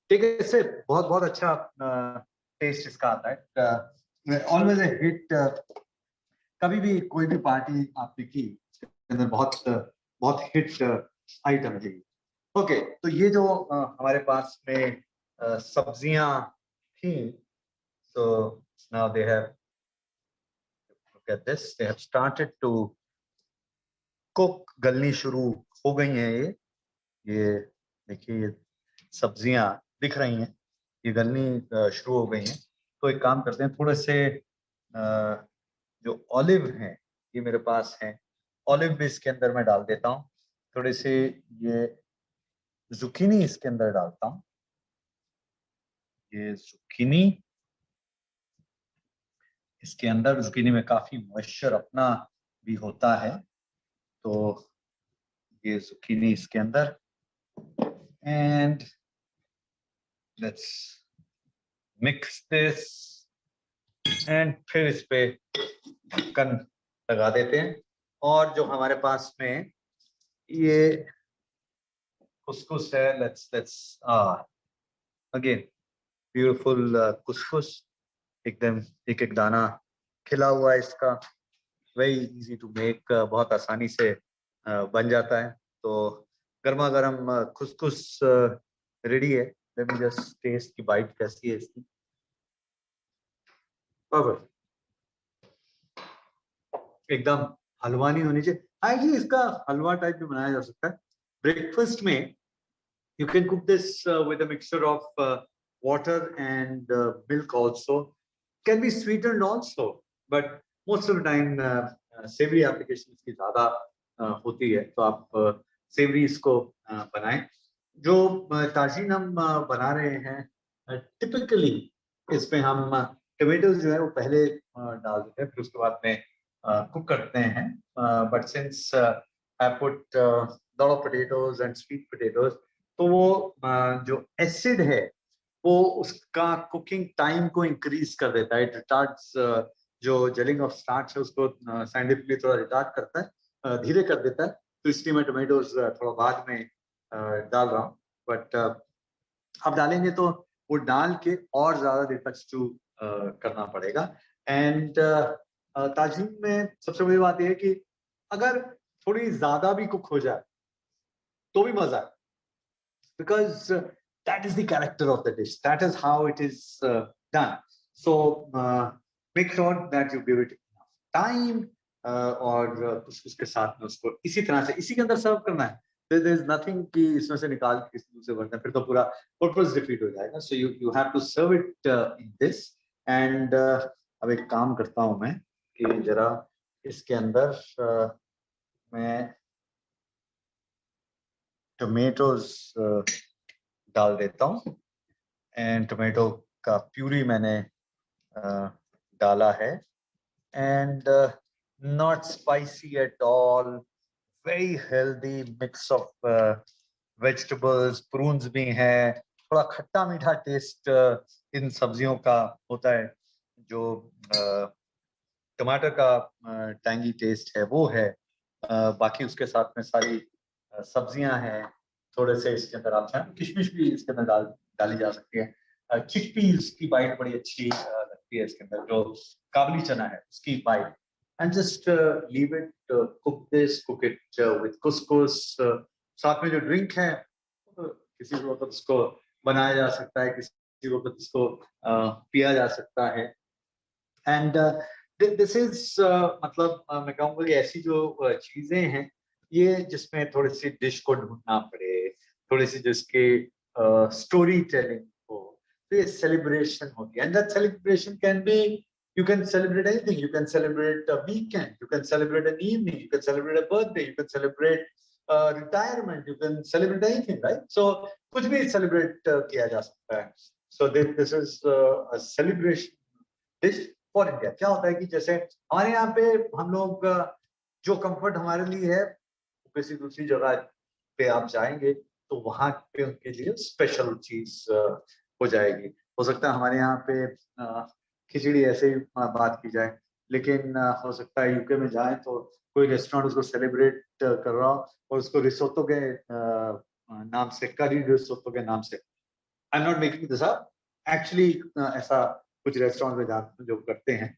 take a sip, बहुत अच्छा taste इसका आता है। Always a hit. कभी भी कोई भी पार्टी आपने की, इसके अंदर बहुत हिट आइटम है। ओके, तो ये जो हमारे पास में सब्जियां थी, so now they have, look at this, they have started to cook, गलनी शुरू हो गई हैं। ये देखिए, ये सब्जियां दिख रही हैं, ये गलनी शुरू हो गई हैं। तो एक काम करते हैं, थोड़े से जो ऑलिव हैं, ये मेरे पास हैं, ऑलिव भी इसके अंदर मैं डाल देता हूँ। थोड़े से ये जुकीनी इसके अंदर डालता हूँ, ये जुकीनी इसके अंदर, जुकीनी में काफी मॉइस्चर अपना भी होता है, तो ये जुकीनी इसके अंदर, and let's mix this, and फिर इस पे ढक्कन लगा देते हैं। और जो हमारे पास में ये कुसकुस है, लेट्स अगेन ब्यूटीफुल कुसकुस, एकदम एक एक दाना खिला हुआ है इसका, वेरी इजी टू मेक, बहुत आसानी से बन जाता है। तो गर्मा गर्म कुसकुस रेडी है। लेट मी जस्ट टेस्ट की बाइट कैसी है इसकी। एकदम हलवा नहीं होनी चाहिए, एक्चुअली इसका हलवा टाइप भी बनाया जा सकता है। ब्रेकफास्ट में you can cook this with a mixture of water and milk also, can be sweetened also, but most of the time savory application इसकी ज्यादा होती है, तो आप savory इसको बनाएं। जो ताजीन हम बना रहे हैं, टिपिकली इसमें हम टमेटोज जो है वो पहले डाल देते हैं, फिर उसके बाद में कुक करते हैं, but since I put lot of potatoes and sweet potatoes, तो वो जो एसिड है वो उसका कुकिंग टाइम को इंक्रीज कर देता है, इट रिटार्ड्स जो जेलिंग ऑफ स्टार्च है उसको साइंटिफिकली थोड़ा रिटार्ड करता है, धीरे कर देता है, तो इसलिए मैं टोमेटोज थोड़ा बाद में डाल रहा हूँ, बट अब डालेंगे तो वो डाल के और ज्यादा देर तक स्टू करना पड़ेगा। एंड ताजीन में सबसे बड़ी बात यह है कि अगर थोड़ी ज्यादा भी कुक हो जाए तो भी मजा है, because that is the character of the dish, that is how it is done. So make sure that you give it enough time, और उसके साथ में उसको इसी तरह से इसी के अंदर सर्व करना है, there is nothing कि इसमें से निकाल के किसी दूसरे बर्तन, फिर तो पूरा पर्पस डिफीट हो जाएगा। So you have to serve it in this, and अब एक काम करता हूँ मैं कि जरा इसके अंदर मैं टोमेटोज डाल देता हूँ, एंड टोमेटो का प्यूरी मैंने डाला है, and not spicy at all, very healthy mix of vegetables, prunes भी हैं, थोड़ा खट्टा मीठा टेस्ट इन सब्जियों का होता है, जो टमाटर का टैंगी टेस्ट है वो है, बाकी उसके साथ में सारी सब्जियां हैं, थोड़े से इसके अंदर आप चाहें किशमिश भी इसके अंदर डाली जा सकती है, चिकपीस की बाइट बड़ी अच्छी लगती है इसके अंदर, जो काबुली चना है उसकी bite, and just leave it, cook it with couscous, साथ में जो ड्रिंक है किसी वक्त उसको बनाया जा सकता है, किसी वक्त इसको पिया जा सकता है, एंड दिस इज मतलब मैं कहूँगा कि ऐसी जो चीजें हैं ये जिसमें थोड़ी सी डिश को ढूंढना पड़े, थोड़ी सी जिसके स्टोरी टेलिंग हो, तो ये सेलिब्रेशन होती है, and that celebration can be, you can celebrate anything, you can celebrate a weekend, you can celebrate an evening, you can celebrate a birthday, you can celebrate retirement, you can celebrate anything, right? So कुछ भी celebrate किया जा सकता है, so this is a celebration dish for India. क्या होता है कि जैसे हमारे यहाँ पे हम लोग जो कंफर्ट हमारे लिए है किसी दूसरी जगह पे आप जाएंगे तो वहां पे उनके लिए स्पेशल चीज हो जाएगी। हो सकता है हमारे यहाँ पे खिचड़ी ऐसे ही बात की जाए, लेकिन हो सकता है यूके में जाए तो कोई रेस्टोरेंट उसको सेलिब्रेट कर रहा हो और उसको रिसोटो के नाम से, करी रिसोटो के नाम से, I am not making this up, actually ऐसा कुछ रेस्टोरेंट में जाते जो करते हैं।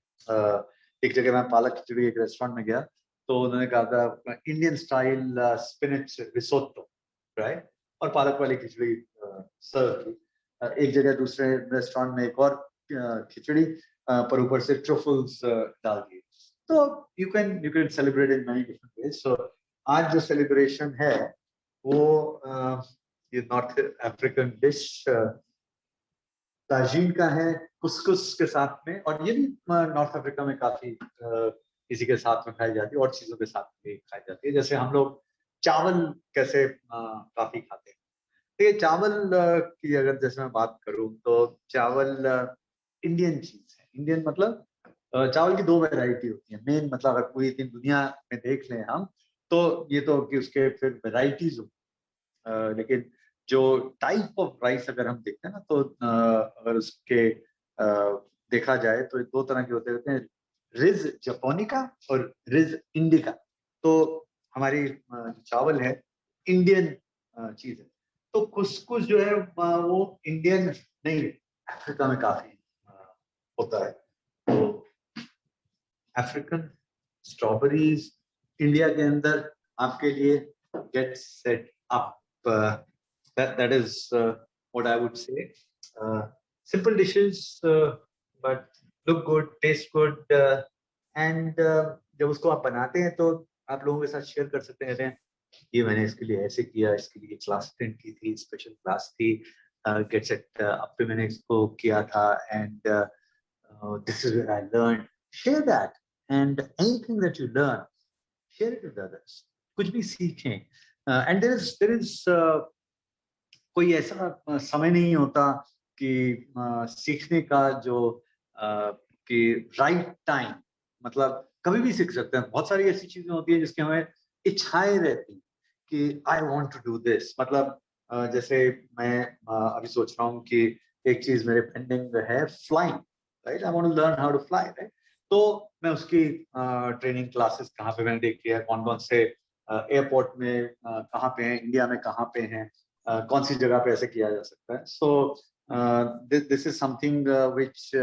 एक जगह मैं पालक खिचड़ी एक रेस्टोरेंट में गया तो उन्होंने कहा था Indian style spinach risotto, right, और पालक वाली खिचड़ी सर्व की। एक जगह दूसरे रेस्टोरेंट में एक और खिचड़ी पर ऊपर से ट्रफल्स डाल दिए। तो you can celebrate in many different ways. So आज जो सेलिब्रेशन है वो ये नॉर्थ अफ्रीकन डिश ताजीन का है, कुसकुस के साथ में, और ये भी नॉर्थ अफ्रीका में काफी इसी के साथ में खाई जाती है और चीजों के साथ में खाई जाती है। जैसे हम लोग चावल कैसे काफी खाते हैं, तो ये चावल की अगर जैसे मैं बात करूं तो चावल इंडियन चीज है। इंडियन मतलब चावल की दो वैरायटी होती है मेन, मतलब अगर पूरी दुनिया में देख लें हम तो ये तो कि उसके फिर वैरायटीज हो, लेकिन जो टाइप ऑफ राइस अगर हम देखते हैं ना तो अगर उसके देखा जाए तो दो तरह के होते हैं, रिज जापोनिका और रिज इंडिका। तो हमारी चावल है इंडियन चीज है, तो कुसकुस जो है वो इंडियन नहीं है, अफ्रीका में काफी होता है। तो अफ्रीकन स्ट्रॉबेरीज इंडिया के अंदर आपके लिए get set up, that is what I would say. Simple dishes, but look good, taste good, and जब उसको आप बनाते हैं तो आप लोगों के साथ शेयर कर सकते हैं, ये मैंने इसके लिए ऐसे किया, इसके लिए क्लास अटेंड की थी, स्पेशल क्लास थी, गेट सेट अप पे मैंने इसको किया था, and this is where I learned. Share that, and anything that you learn, share it with others. कुछ भी सीखें, and there is कोई ऐसा समय नहीं होता कि सीखने का जो कि राइट टाइम, मतलब कभी भी सीख सकते हैं। बहुत सारी ऐसी चीजें होती है जिसकी हमें इच्छाएं रहती हैं कि I want to do this, मतलब जैसे मैं अभी सोच रहा हूँ कि एक चीज मेरे पेंडिंग है, flying, right, I want to learn how to fly, right. तो मैं उसकी ट्रेनिंग क्लासेस कहाँ पे मैंने देखी है, कौन कौन से एयरपोर्ट में कहाँ पे हैं, इंडिया में कहाँ पे हैं, कौन सी जगह पे ऐसे किया जा सकता है। So this is something which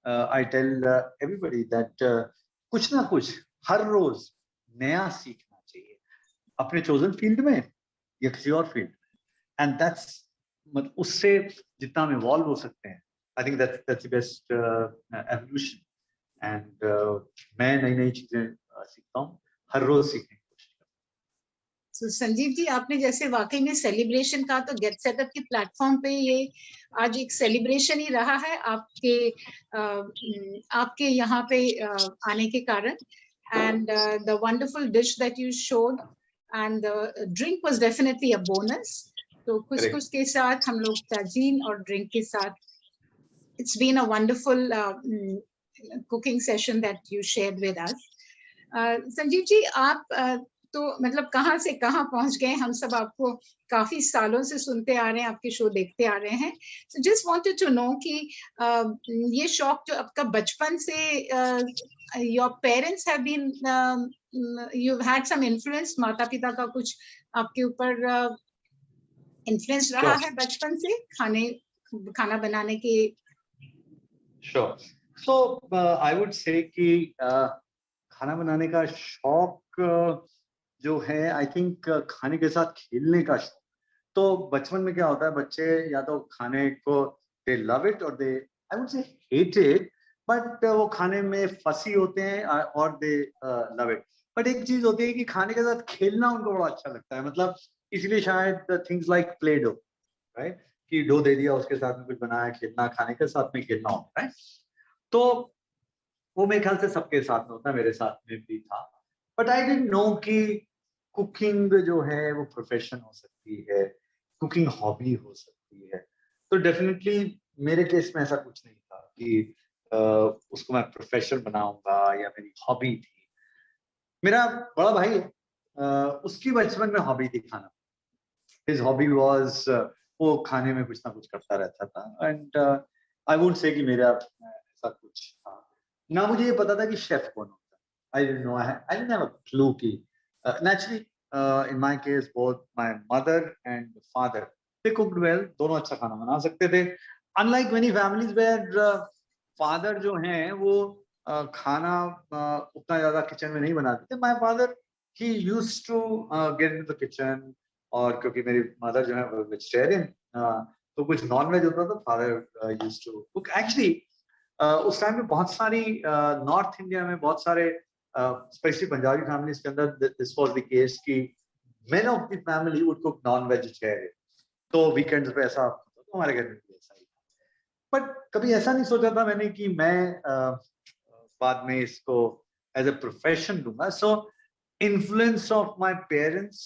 I tell everybody that कुछ ना कुछ हर रोज नया सीखना चाहिए, अपने चोजन फील्ड में या किसी और फील्ड में, एंड दैट्स, मतलब उससे जितना हम इवॉल्व हो सकते हैं, I think that's the best evolution. And मैं नई नई चीजें सीखता हूँ, हर रोज सीखने की कोशिश करता हूँ। संजीव जी, आपने जैसे वाकई में सेलिब्रेशन का, तो गेट सेटअप के प्लेटफॉर्म पे ये आज एक सेलिब्रेशन ही रहा है आपके यहाँ पे आने के कारण। And the wonderful dish that you showed and the drink was definitely a bonus. तो कुछ कुछ के साथ हम लोग ताजीन और ड्रिंक के साथ, it's been a wonderful cooking session that you shared with us. Sanjeev ji, आप तो मतलब कहाँ से कहाँ पहुंच गए, हम सब आपको काफी सालों से सुनते आ रहे हैं, आपके शो देखते आ रहे हैं। So just wanted to know कि ये शौक जो आपका बचपन से, your parents have been, you've had some influence, माता पिता का कुछ आपके ऊपर इन्फ्लुएंस रहा है बचपन से खाना बनाने के? Sure. So I would say कि खाना बनाने का शौक जो है, आई थिंक खाने के साथ खेलने का शौक। तो बचपन में क्या होता है, बच्चे या तो खाने को दे लव इट और they, I would say hate it, but वो खाने में फंसी होते हैं और दे लव इट। बट एक चीज होती है कि खाने के साथ खेलना उनको बड़ा अच्छा लगता है, मतलब इसलिए शायद things like Play Doh, right, कि डो दे दिया, उसके साथ में कुछ बनाया, खेलना, खाने के साथ में खेलना होता है। तो वो मेरे ख्याल से सबके साथ में होता है, मेरे साथ में भी था। बट आई डिडंट नो कि कुकिंग जो है वो प्रोफेशन हो सकती है, कुकिंग हॉबी हो सकती है। तो डेफिनेटली मेरे केस में ऐसा कुछ नहीं था कि उसको मैं प्रोफेशन बनाऊंगा या मेरी हॉबी थी। मेरा बड़ा भाई है, उसकी बचपन में हॉबी थी खाना। हिज हॉबी वाज, वो खाने में कुछ ना कुछ करता रहता था। एंड आई वुड से कि मेरा ऐसा कुछ था ना, मुझे ये पता था कि शेफ कौन होता है। I didn't know, I didn't have a clue कि naturally in my case both my mother and father, they cooked well, दोनों अच्छा खाना बना सकते थे। Unlike many families where father जो हैं वो खाना उतना ज्यादा किचन में नहीं बनाते थे। My father, he used to get into the kitchen, और क्योंकि मेरी मदर जो है वो वेजिटेरियन, तो कुछ नॉन वेज होता था, father used to cook. Actually उस टाइम में बहुत सारी नॉर्थ इंडिया में बहुत सारे स्पेशली पंजाबी फैमिलीज के अंदर दिस वाज द केस कि main of the family would cook non vegetarian. तो वीकेंड्स पे ऐसा होता था, तो हमारे घर में भी ऐसा ही था। बट कभी ऐसा नहीं सोचा था मैंने कि मैं बाद में इसको एज अ प्रोफेशन लूंगा। सो influence of my parents,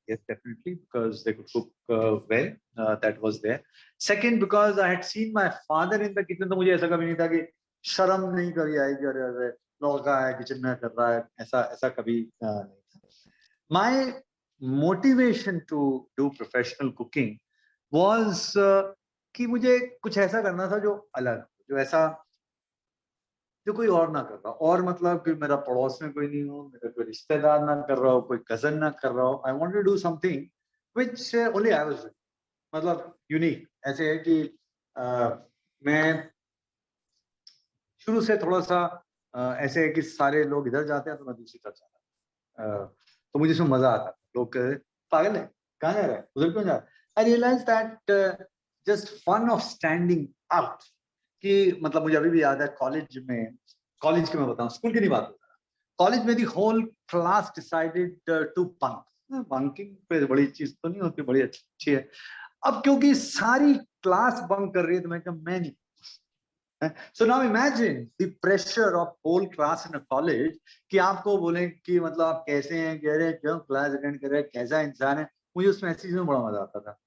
yes, definitely, because they could cook well, that was there. Second, because I had seen my father in the kitchen, तो मुझे ऐसा कभी नहीं था कि शर्म नहीं कभी आई कि अरे अरे लड़का है किचन में कर रहा है, ऐसा ऐसा कभी नहीं था। My motivation to do professional cooking was कि मुझे कुछ ऐसा करना था जो अलग, जो ऐसा जो कोई और ना कर रहा, और मतलब कि मेरा पड़ोस में कोई नहीं हो, मेरा कोई रिश्तेदार ना कर रहा हो, कोई कजन ना कर रहा हो। I want to do something which only I was doing, मतलब यूनिक। ऐसे है कि मैं शुरू से थोड़ा सा ऐसे है कि सारे लोग इधर जाते हैं तो मैं दूसरी तरफ जाता हूँ, तो मुझे इसमें मजा आता है। लोग पागल है, कहाँ जा रहा है, उधर क्यों जा रहा है। I realise that just fun of standing out, कि मतलब मुझे अभी भी याद है कॉलेज में, कॉलेज की मैं बताऊं, स्कूल की नहीं बात बता रहा, कॉलेज में the whole class decided to bunk. Bunking पे बड़ी चीज तो नहीं होती, बड़ी अच्छी है। अब क्योंकि सारी क्लास बंक कर रही है तो मैं नहीं। So now imagine the pressure of whole class in a college कि आपको बोले कि मतलब आप कैसे हैं, कह रहे हैं क्यों क्लास अटेंड कर रहे हैं, कैसा इंसान है। मुझे उसमें ऐसी चीजों में बड़ा मजा आता था।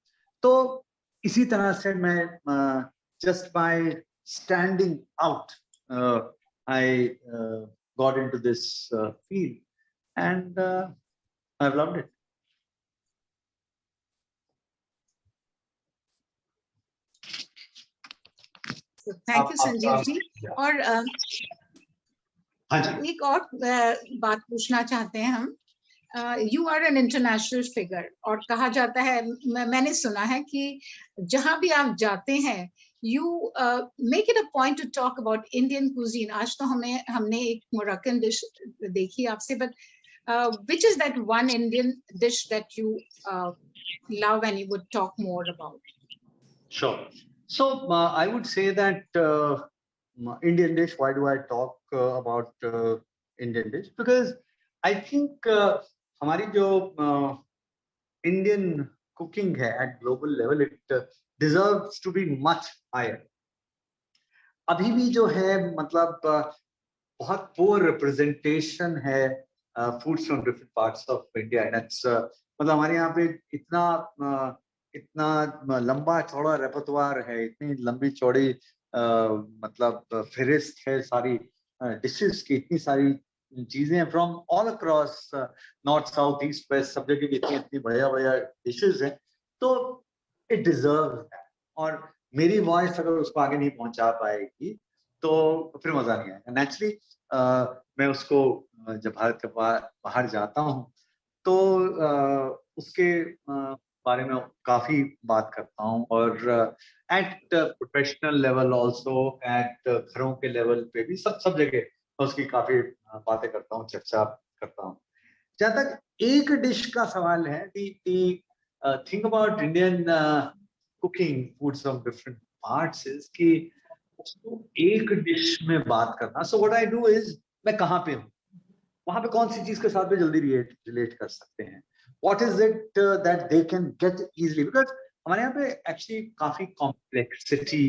तो इसी तरह से मैं just by standing out I got into this field and I've loved it. Thank you Sanjeev ji. और हाँ जी, एक और बात पूछना चाहते हैं हम। You are an international figure, और कहा जाता है, मैंने सुना है कि जहां भी आप जाते हैं you make it a point two talk about Indian cuisine. आज तो हमने एक मोरक्कन डिश देखी आपसे, but which is that one Indian dish that you love and you would talk more about? sure. So I would say that Indian dish. Why do I talk about Indian dish? Because I think हमारी जो Indian cooking है at global level, it deserves to be much higher. अभी भी जो है मतलब बहुत poor representation है foods from different parts of India, and it's मतलब हमारे यहाँ पे इतना लंबा चौड़ा रेपरटोयर है, इतनी लंबी चौड़ी मतलब फहरिस्त है सारी डिशेस की, इतनी सारी चीजें from all across north south east west, सब जगह की इतनी इतनी बढ़िया बढ़िया डिशेस हैं, तो इट डिजर्व दैट। और मेरी वॉइस अगर उसको आगे नहीं पहुंचा पाएगी तो फिर मजा नहीं आएगा। नेचुरली मैं उसको जब भारत के बाहर जाता हूँ तो उसके बारे में काफी बात करता हूँ, और at professional level also, at घरों के लेवल पे भी, सब जगह उसकी काफी बातें करता हूँ, चर्चा करता हूँ। जहाँ तक एक डिश का सवाल है, think about Indian cooking foods of different parts is कि उसको एक डिश में बात करना। So what I do is, मैं कहाँ पे हूँ, वहां पे कौन सी चीज के साथ भी जल्दी रिलेट कर सकते हैं, what is it that they can get easily, because हमारे यहाँ पे एक्चुअली काफी कॉम्प्लेक्सिटी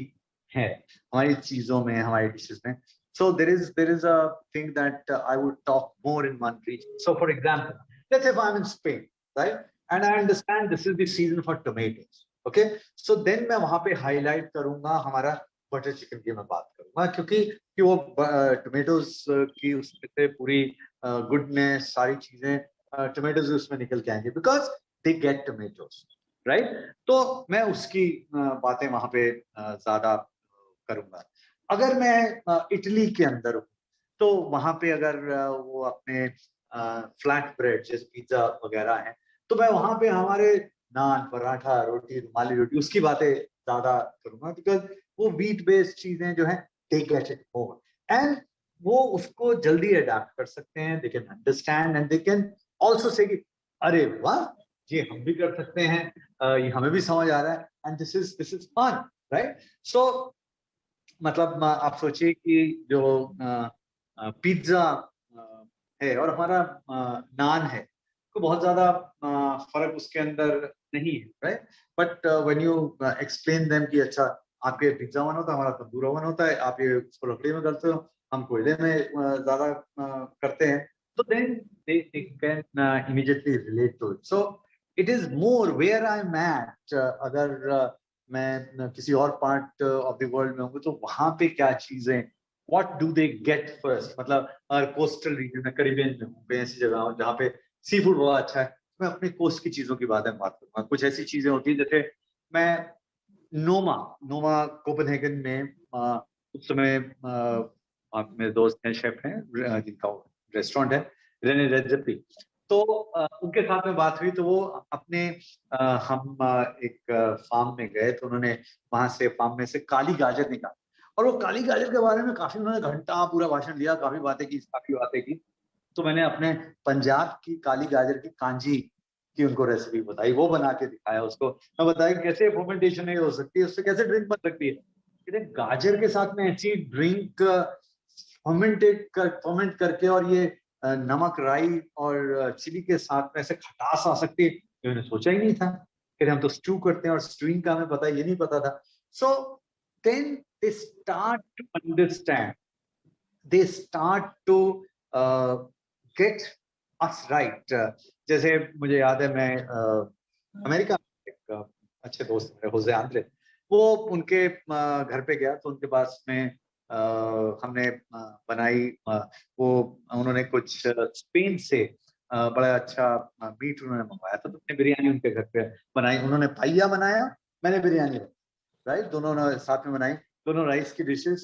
है हमारी चीजों में, हमारी डिशेस में। So there is a thing that I would talk more in one region. So for example, let's say if I'm in Spain, right, and I understand this is the season for tomatoes, okay, so then मैं वहां पे highlight करूंगा हमारा बटर चिकन की मैं बात करूंगा, क्योंकि वो टोमेटोज की उसमें से पूरी गुडनेस, सारी चीजें टोमेटोज उसमें निकल के आएंगे, because they get tomatoes, right. तो मैं उसकी बातें वहां पे ज्यादा करूंगा। अगर मैं इटली के अंदर हूँ तो वहां पे अगर वो अपने फ्लैट ब्रेड जैसे पिज्जा वगैरह है, तो मैं वहां पे हमारे नान, पराठा, रोटी, रुमाली रोटी, उसकी बातें ज्यादा करूंगा, बिकॉज वो व्हीट बेस्ड चीजें जो है they get it more, and वो उसको जल्दी अडेप्ट कर सकते हैं, they can understand and they can also say कि अरे वाह, ये हम भी कर सकते हैं, ये हमें भी समझ आ रहा है, and this is fun, right. So मतलब आप सोचिए कि जो पिज्जा है और हमारा नान है, तो बहुत ज्यादा फर्क उसके अंदर नहीं है, right. But when you explain them कि अच्छा आपके पिज्जा ओवन होता है, हमारा तंदूर ओवन होता है, आप ये उसको लकड़ी में करते हो, हम कोयले में ज्यादा करते हैं, तो then they can immediately relate to it. So it is more where I am at. अगर मैं किसी और पार्ट ऑफ द वर्ल्ड में हूँ तो वहां पे क्या चीजें, what do they get first, मतलब अगर कोस्टल रीजन में, करीबियन में हूँ, कहीं ऐसी जगह हूँ जहाँ पे सी फूड बहुत अच्छा है, मैं अपने कोस्ट की चीजों की बात करूंगा। कुछ ऐसी चीजें होती है जैसे मैं नोमा नोमा कोपेनहेगन में उस समय मेरे दोस्त हैं, शेफ हैं, जिनका रेस्टोरेंट है, रेने रेजेपी, तो उनके साथ में बात हुई तो वो अपने हम एक फार्म में गए तो उन्होंने वहां से फार्म में से काली गाजर निकाली, और वो काली गाजर के बारे में काफी उन्होंने घंटा पूरा भाषण दिया, काफी बातें की। तो मैंने अपने पंजाब की काली गाजर की कांजी की उनको रेसिपी बताई, वो बना के दिखाया उसको। मैं बताया कैसे फर्मेंटेशन नहीं हो सकती है, उससे कैसे ड्रिंक बन सकती है। कहते गाजर के साथ में ऐसी ड्रिंक फर्मेंट करके, और ये नमक, राई और चिली के साथ में ऐसे खटास आ सकती है, ये मैंने सोचा ही नहीं था। कहते हम तो स्ट्यू करते हैं और स्ट्यूइंग का हमें पता है, ये नहीं पता था। So then they start to understand, they start to get us right। जैसे मुझे याद है, मैं अमेरिका में एक अच्छे दोस्त मेरे होजे आंद्रे, वो उनके घर पे गया तो उनके पास में हमने बनाई, वो उन्होंने कुछ स्पेन से बड़ा अच्छा मीट उन्होंने मंगवाया था, तो उसने बिरयानी उनके घर पे बनाई। उन्होंने पाइया बनाया, मैंने बिरयानी, राइट, दोनों ने साथ में बनाई। दोनों राइस की डिशेस,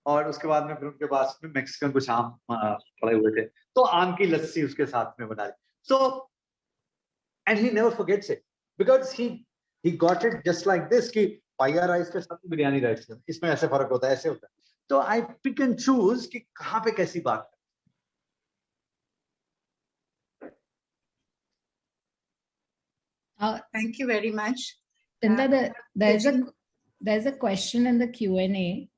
और उसके बाद में फिर उनके पास में मैक्सिकन कुछ आम पड़े हुए थे, तो आम की लस्सी उसके साथ में बना ली. So and he never forgets it because he got it just like this कि पाया राइस के साथ बिरयानी राइस, इसमें ऐसे फर्क होता है, ऐसे होता है. तो I pick and choose कि कहाँ पे कैसी बात. Thank you very much. Chinta, there's a question in the Q&A.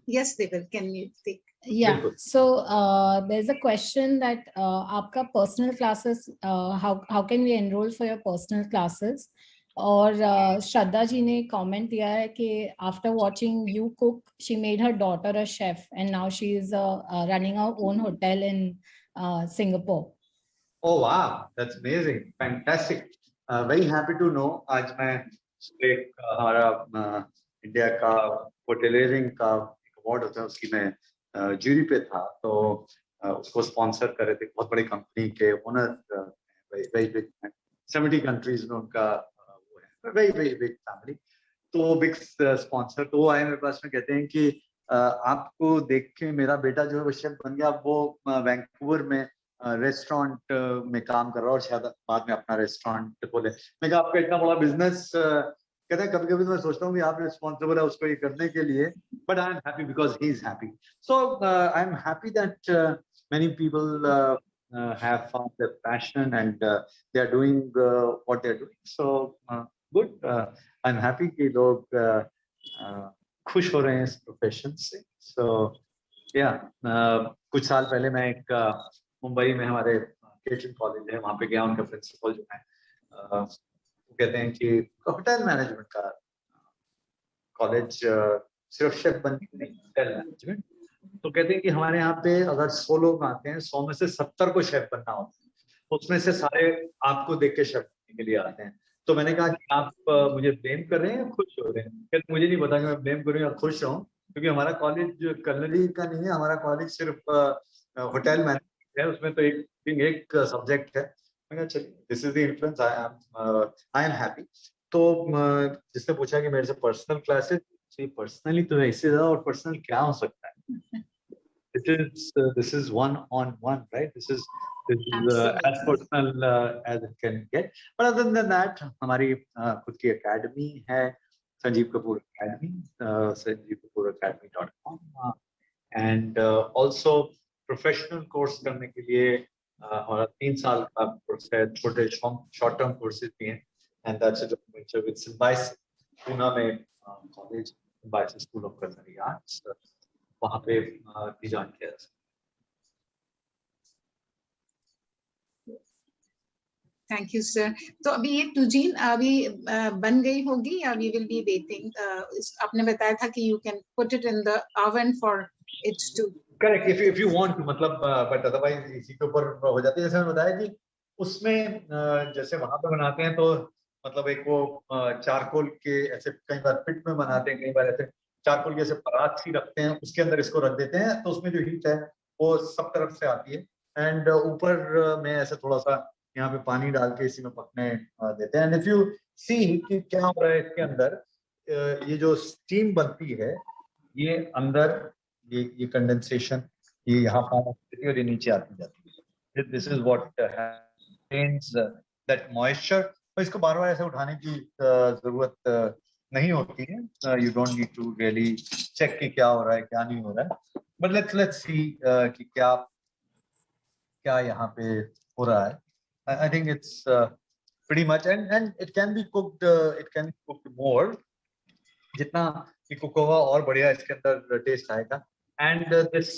Yes, Deval, can you take? Yeah, so there's a question that आपका personal classes, how can we enroll for your personal classes? और श्रद्धा जी ने comment दिया है कि after watching you cook, she made her daughter a chef and now she is running her own hotel in Singapore. Oh wow, that's amazing, fantastic. Very happy to know. आज मैं एक हमारा इंडिया का होटलियरिंग का अवार्ड होता है, उसकी मैं जूरी पे था, तो उसको स्पॉन्सर कर रहे थे. बहुत बड़ी कंपनी के ओनर, वेरी बिग, 70 कंट्रीज में उनका वो है, वेरी वेरी बिग फैमिली, तो बिग स्पॉन्सर. तो वो आए मेरे पास में, कहते हैं कि आपको देख के मेरा बेटा जो है वो शेफ बन गया. वो वैंकूवर में रेस्टोरेंट में काम कर रहा है और शायद बाद में अपना रेस्टोरेंट खोले. मैं कहा आपका इतना बड़ा बिजनेस, कहते हैं कभी कभी तो मैं सोचता हूँ कि आप रिस्पॉन्सिबल है उसको ये करने के लिए, but I am happy because he is happy. So I am happy that many people have found their passion and they are doing what they are doing. So good. I'm happy कि लोग खुश हो रहे हैं इस प्रोफेशन से. So yeah, कुछ साल पहले मैं एक मुंबई में हमारे केटरिंग कॉलेज है, वहाँ पे गया. उनका प्रिंसिपल जो है वो कहते हैं कि होटल मैनेजमेंट का कॉलेज सिर्फ शेफ बनने के नहीं, होटल मैनेजमेंट. तो कहते हैं कि हमारे यहाँ पे अगर 100 लोग आते हैं, 100 में से 70 को शेफ बनना होता है, उसमें से सारे आपको देख के शेफ बनने के लिए आते हैं. तो मैंने कहा कि आप मुझे ब्लेम कर रहे हैं या खुश हो रहे हैं? कहते मुझे नहीं पता कि मैं ब्लेम करूँ या खुश हूँ, क्योंकि हमारा कॉलेज कलरी का नहीं है, हमारा कॉलेज सिर्फ होटल मैनेजमेंट है, उसमें तो एक सब्जेक्ट है. मैंने कहा चलिए, this is the influence, I am happy. तो जिसने पूछा कि मेरे से पर्सनल क्लासेस, पर्सनली तो इससे ज्यादा और पर्सनल क्या हो सकता है? This is one-on-one, right? This is as personal as it can get. But other than that, हमारी खुद की एकेडमी है, Sanjeev Kapoor academy, sanjeevkapooracademy.com, and also professional course करने के लिए हमारा 3 साल का कोर्स है. छोटे शॉर्ट टर्म कोर्सेज भी हैं, and that's a joint venture with Symbiosis, Poona में college, Symbiosis School of Culinary Arts, वहाँ पे भी ज्वाइन किया. Thank you sir. तो अभी ये टूजीन अभी बन गई होगी या वी विल बी वेटिंग? आपने बताया था कि you can put it in the oven for it to. Correct, if you want, मतलब बट अदरवाइज इसी के ऊपर हो जाती है. जैसे मैंने बताया कि उसमें जैसे वहां पे बनाते हैं तो मतलब एक वो चारकोल के ऐसे कई बार पिट में बनाते हैं, कई बार ऐसे चारकोल के ऐसे परात सी रखते हैं, उसके अंदर इसको रख देते हैं, तो उसमें जो हीट है वो सब तरफ से आती है. एंड ऊपर में ऐसे थोड़ा सा यहाँ पे पानी डाल के इसी में पकने देते हैं. एंड इफ यू सी कि क्या हो रहा है इसके अंदर, ये जो स्टीम बनती है, ये अंदर ये कंडेंसेशन ये यहाँ फॉर्म होती है और ये नीचे आती जाती है. This is what happens, that moisture. तो इसको बार बार ऐसे उठाने की जरूरत नहीं होती है. You don't need to really check कि क्या हो रहा है क्या नहीं हो रहा है. बट लेट्स सी कि क्या क्या यहाँ पे हो रहा है. I think it's pretty much, and it can be cooked more. जितना ये कुक होगा और बढ़िया इसके अंदर टेस्ट आएगा. And this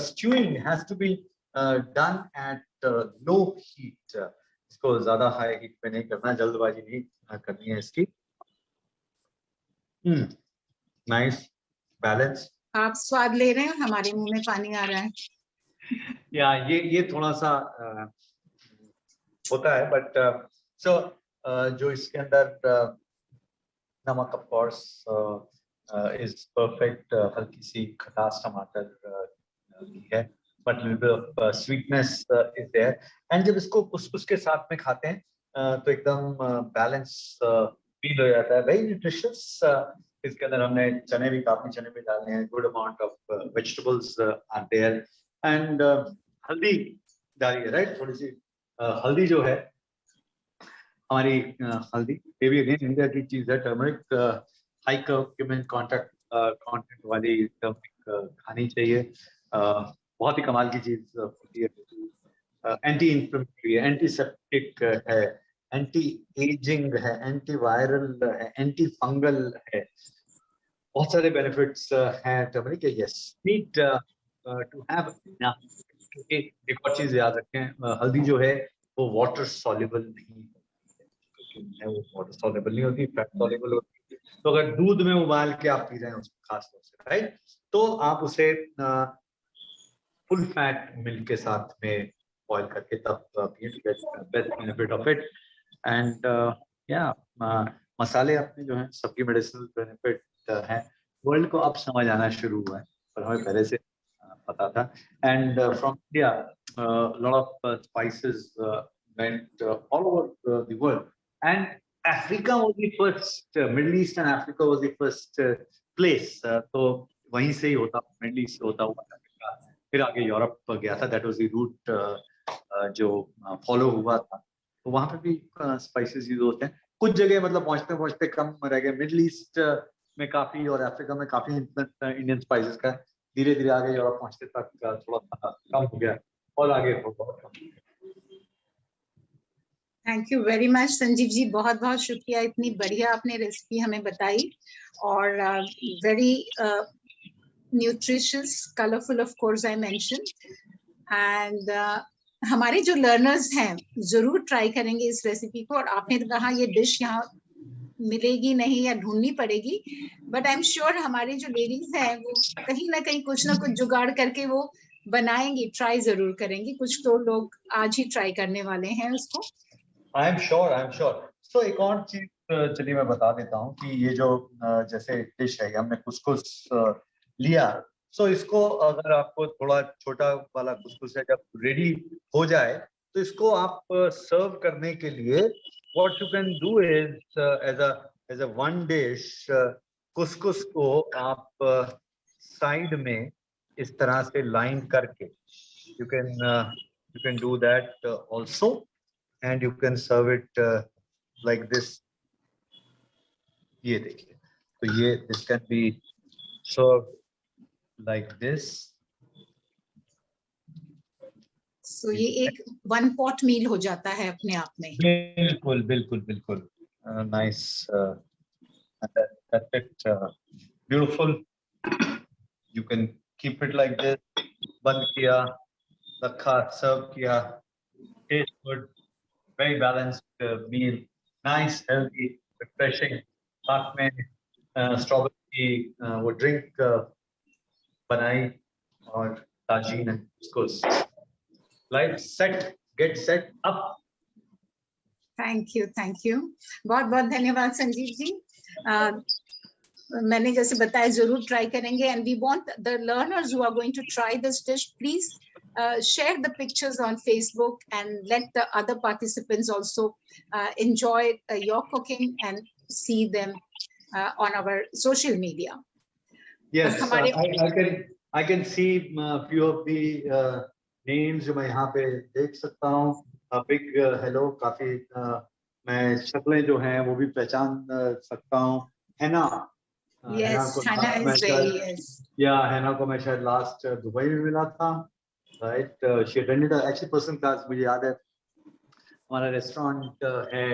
stewing has to be done at low heat. इसको ज्यादा हाई हीट पे नहीं करना, जल्दबाजी नहीं करनी है इसकी. Nice balance. आप स्वाद ले रहे हैं, हमारे मुंह में पानी आ रहा है. या ये थोड़ा सा होता है, बट सो जो इसके अंदर नमक ऑफ कोर्स is perfect, हल्की सी खटास टमाटर की है, but little bit of sweetness is there. And जब इसको उसके साथ में खाते हैं तो एकदम बैलेंस फील हो जाता है, वेरी न्यूट्रिशियस। इसके अंदर हमने चने भी, काफी चने भी डाले हैं, good amount of vegetables are there, and हल्दी डाली है, राइट, थोड़ी सी हल्दी जो है हमारी, हल्दी ये भी अगेन इंडिया की चीज है। टर्मरिक हाई कर्क्यूमिन कंटेंट वाली टर्मरिक खानी चाहिए, बहुत ही कमाल की चीज होती है। एंटी इंफ्लेमेटरी है, एंटीसेप्टिक है, एंटी एजिंग है, एंटी वायरल है, एंटी फंगल है, बहुत सारे बेनिफिट्स हैं टर्मरिक के। Yes, need to have enough. एक और चीज याद रखें, हल्दी जो है वो वाटर सॉल्युबल नहीं है, वो वाटर सॉल्युबल नहीं होती, फैट सॉल्युबल होती है। तो अगर दूध में उबाल के आप पी रहे हैं उसको खास तौर से, राइट, तो आप उसे फुल फैट मिल्क के साथ में बॉईल करके तब पिए, best benefit of it. And या मसाले अपने जो हैं सबकी मेडिसिनल बेनिफिट है। वर्ल्ड को अब समझ आना शुरू हुआ है, पर हमें पहले से पता था। And from India lot of spices went all over the world, and Africa was the first, Middle East and Africa was the first place, तो वहीं से ही होता, मिडल ईस्ट से होता हुआ अफ्रीका फिर आगे यूरोप गया था, दैट वाज द रूट जो फॉलो हुआ था। तो वहां पे भी स्पाइसेस यूज होते हैं कुछ जगह, मतलब पहुंचते पहुंचते कम रह गए। मिडल ईस्ट में काफी और अफ्रीका में काफी इंडियन स्पाइसेस का, धीरे धीरे आगे यूरोप पहुंचते तक थोड़ा कम हो गया, और आगे बहुत कम। Thank you very much Sanjeev ji, बहुत बहुत शुक्रिया, इतनी बढ़िया आपने रेसिपी हमें बताई, और very nutritious, colourful, of course I mention. And हमारे जो लर्नर्स हैं जरूर ट्राई करेंगे इस रेसिपी को, और आपने तो कहा ये डिश यहाँ मिलेगी नहीं या ढूंढनी पड़ेगी, बट आई एम श्योर हमारी जो लेडीज हैं वो कहीं ना कुछ जुगाड़ करके वो बनाएंगी, ट्राई जरूर करेंगी। कुछ तो लोग आज ही ट्राई करने वाले हैं उसको। I am sure, I am sure. So एक और चीज चलिए मैं बता देता हूँ कि ये जो जैसे डिश है, हमने कुसकुस लिया, सो इसको अगर आपको थोड़ा छोटा वाला कुसकुस है, जब रेडी हो जाए तो इसको आप सर्व करने के लिए what you can do is as a one dish, couscous को आप साइड में इस तरह से लाइन करके you can do that also, and you can serve it like this. ये देखिए, तो ये this can be served like this. So ये एक वन पॉट मील हो जाता है अपने आप में। बिल्कुल बिल्कुल बिल्कुल, nice, that's it, beautiful. You can keep it like this, बंद किया, रखा, सर्व किया, taste good, very balanced meal, nice, healthy, refreshing, साथ में स्ट्रॉबेरी वो ड्रिंक बनाई, और ताजीन है उसको, life set, get set up. Thank you, बहुत बहुत धन्यवाद संजीव जी। मैंने जैसे बताया जरूर ट्राई करेंगे, and we want the learners who are going to try this dish, please share the pictures on Facebook and let the other participants also enjoy your cooking and see them on our social media. Yes, I can see few of the names जो मैं यहाँ पे देख सकता हूँ। बिग हेलो, काफी मैं शक्लें जो हैं वो भी पहचान सकता हूँ। हैना, yes, Hannah is very, yes, हैना को मैं शायद लास्ट दुबई में मिला था, right, she attended actually personal class. मुझे याद है हमारा रेस्टोरेंट है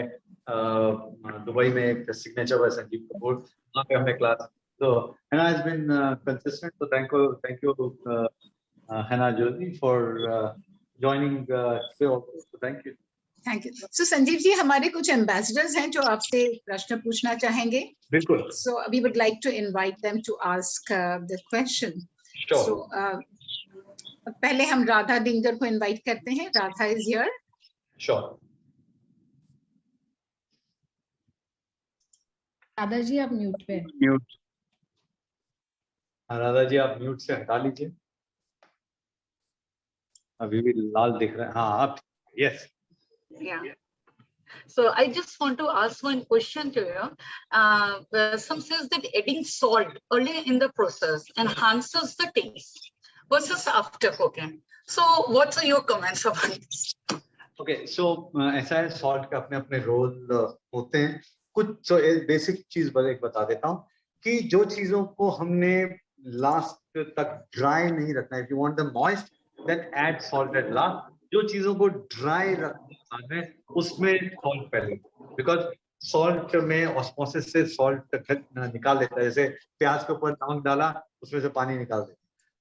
दुबई में, एक सिग्नेचर बाय संजीव कपूर, वहाँ पे हमने class, so Hannah has been consistent, so thank you Hannah Joshi for joining today also, so thank you. So Sanjeev ji, हमारे कुछ एम्बेसडर्स हैं जो आपसे प्रश्न पूछना चाहेंगे। बिल्कुल। So we would like to invite them to ask the question. Sure. So पहले हम राधा डिंगर को इनवाइट करते हैं। Radha is here. Sure. Radha ji आप म्यूट पे। म्यूट, राधा जी आप म्यूट से हटा लीजिए, अभी भी लाल दिख रहा है। हाँ आप, yes. So I just want to ask one question to you. Some says that adding salt early in the process enhances the taste versus after cooking. So what are your comments about this? Okay, so ऐसा है, सॉल्ट के अपने अपने रोल होते हैं कुछ। बेसिक चीज एक बता देता हूँ कि जो चीजों को हमने लास्ट तक ड्राई नहीं रखना है, if you want the moist then add salt at last. जो चीजों को ड्राई रखना है उसमें सॉल्ट पहले, बिकॉज सॉल्ट में ऑस्मोसिस से सॉल्ट निकाल देता है। जैसे प्याज के ऊपर नमक डाला, उसमें से पानी निकाल देता है।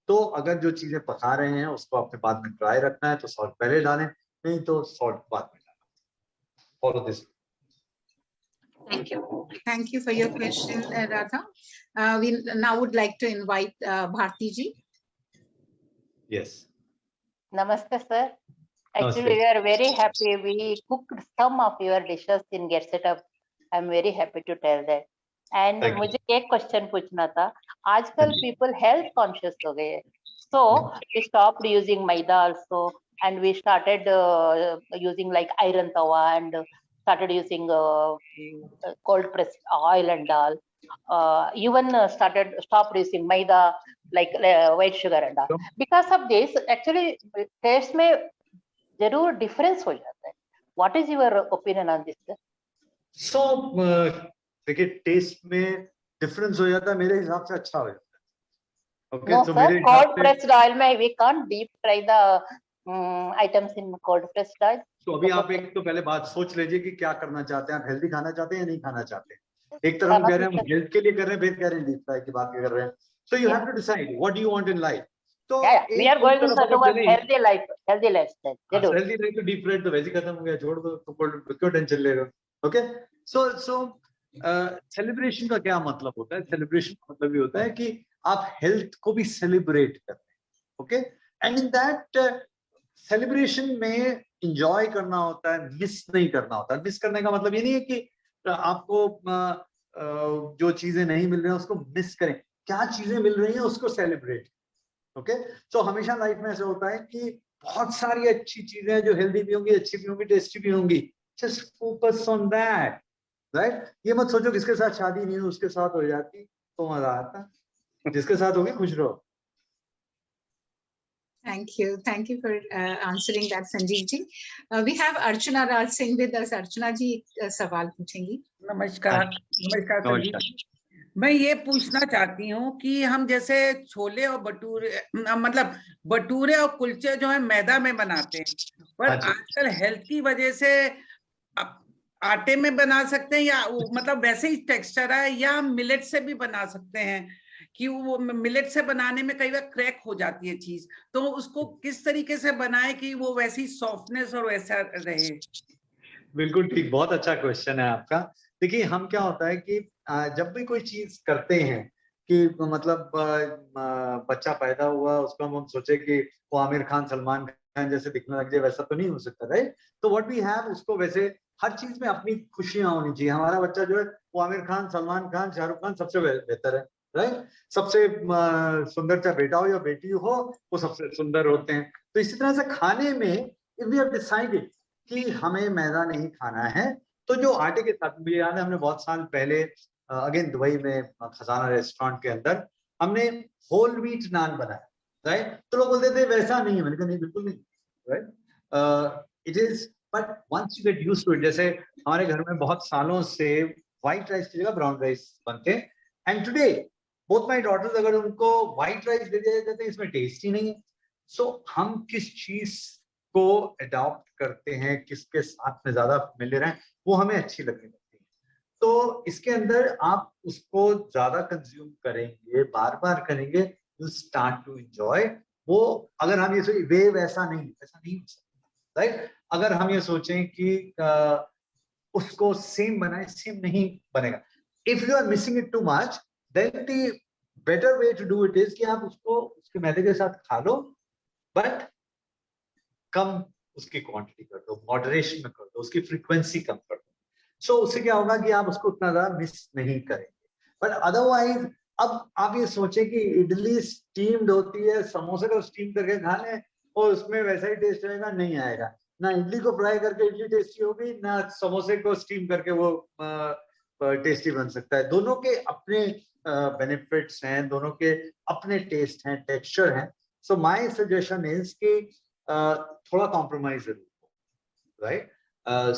तो अगर जो चीजें पका रहे हैं उसको आपने बाद में ड्राई रखना है तो सॉल्ट पहले डालें, नहीं तो सॉल्ट बाद में डालें। Follow this. Thank you. Thank you for your question, Radha. We now would like to invite Bharti ji. Yes. Namaste, sir. Actually, we are very happy. We cooked some of your dishes in Get Set Up. I'm very happy to tell that. And Thank you. मुझे एक क्वेश्चन पूछना था। आजकल people health conscious हो गए हैं. So we stopped using maida also, and we started using like iron tawa and started using cold pressed oil and dal. Even stopped using maida like white sugar and all. Because of this, actually taste में जरूर difference हो जाता है. What is your opinion on this, sir? So देखिए, टेस्ट में डिफरेंस हो जाता है, मेरे हिसाब से अच्छा हो जाता है। Okay, No, so sir. मेरे हिसाब Cold से pressed oil में we can't deep fry the items in cold pressed oil. तो अभी आप एक तो पहले बात सोच लीजिए कि क्या करना चाहते हैं आप। हेल्दी खाना चाहते हैं या नहीं खाना चाहते हैं? एक तरफ हम कह रहे हैं हम हेल्थ के लिए कर रहे हैं, फिर कह रहे हैं डीप फ्राई की बात कर रहे हैं। So you have to decide what do you want in life. तो we are going towards healthy lifestyle. जरूर। हेल्दी नहीं तो डीप फ्राई तो वैसे खत्म हो गया, छोड़ दो, तो क्यों टेंशन ले रहे हो? ओके, सो सेलिब्रेशन का क्या मतलब होता है? सेलिब्रेशन का मतलब ये होता है कि आप हेल्थ को भी सेलिब्रेट कर रहे हैं। Okay, and in that celebration में एंजॉय करना होता है, मिस नहीं करना होता है। मिस करने का मतलब ये नहीं है कि आपको जो चीजें नहीं मिल रही हैं उसको मिस करें, क्या चीजें मिल रही हैं उसको सेलिब्रेट। ओके, सो हमेशा लाइफ में ऐसा होता है कि बहुत सारी अच्छी चीजें हैं जो हेल्दी भी होंगी, अच्छी भी होंगी, टेस्टी भी होंगी। Just focus on that, right? ये मत सोचो किसके साथ शादी नहीं हुई उसके साथ हो जाती तो मजा आता, जिसके साथ होगी खुश रहो। Thank you for answering that, Sanjeev ji. We have Archana Raj Singh with us. Archana ji एक सवाल पूछेंगी। नमस्कार संजीव जी। मैं ये पूछना चाहती हूँ कि हम जैसे छोले और भटूरे, मतलब भटूरे और कुलचे जो है मैदा में बनाते हैं, पर आजकल हेल्थ की वजह से आटे में बना सकते हैं या मतलब वैसे ही टेक्सचर है, या मिलेट से भी बना सकते हैं कि वो मिलेट से बनाने में कई बार क्रैक हो जाती है चीज, तो उसको किस तरीके से बनाए कि वो वैसी सॉफ्टनेस और वैसा रहे? बिल्कुल ठीक, बहुत अच्छा क्वेश्चन है आपका। देखिए, हम क्या होता है कि जब भी कोई चीज करते हैं कि मतलब बच्चा पैदा हुआ उसको हम सोचे कि वो आमिर खान सलमान खान जैसे दिखने लग जाए, वैसा तो नहीं हो सकता, राइट? तो व्हाट वी हैव, उसको वैसे हर चीज में अपनी खुशियां होनी चाहिए। हमारा बच्चा जो है वो आमिर खान, सलमान खान, शाहरुख खान सबसे बेहतर है, राइट? सबसे सुंदर चाहे बेटा हो या बेटी हो, वो सबसे सुंदर होते हैं। तो इसी तरह से खाने में इफ वी हैव डिसाइडेड कि हमें मैदा नहीं खाना है, तो जो आटे के साथ, मुझे याद है हमने बहुत साल पहले अगेन दुबई में खजाना रेस्टोरेंट के अंदर हमने होल व्हीट नान बनाया, राइट? तो लोग बोलते थे वैसा नहीं है, मैंने कहा नहीं, बिल्कुल नहीं, right? It is, but once you get used to it. जैसे हमारे घर में बहुत सालों से व्हाइट राइस की जगह ब्राउन राइस बनते हैं, and today both my daughters, अगर उनको व्हाइट राइस दे दिया जाता है इसमें टेस्ट ही नहीं है। सो हम किस चीज को अडॉप्ट करते हैं, किसके साथ में ज्यादा मिल रहे हैं, वो हमें अच्छी लगने लगती है। तो इसके अंदर आप उसको ज्यादा कंज्यूम करेंगे, बार बार करेंगे, यू स्टार्ट टू एंजॉय वो। अगर हम ये वे वैसा नहीं हो सकता, राइट? अगर हम ये सोचें कि उसको सेम बनाए, सेम नहीं बनेगा। If you are missing it too much, then the better way to do it is कि आप उसको उसके मैदे के साथ खा लो, बट कम उसकी क्वांटिटी कर दो, मॉडरेशन में कर दो, उसकी फ्रीक्वेंसी कम कर दो। सो उससे क्या होगा कि आप उसको उतना ज्यादा मिस नहीं करेंगे। बट अदरवाइज अब आप ये सोचें कि इडली स्टीम्ड होती है, समोसे को स्टीम करके खा लें और उसमें वैसा ही टेस्ट रहेगा, नहीं आएगा। ना इडली को फ्राई करके इडली टेस्टी होगी, ना समोसे को स्टीम करके वो टेस्टी बन सकता है। दोनों के अपने बेनिफिट्स हैं, दोनों के अपने टेस्ट हैं, टेक्सचर हैं। सो माय सजेशन इज कि थोड़ा कॉम्प्रोमाइज जरूर, right?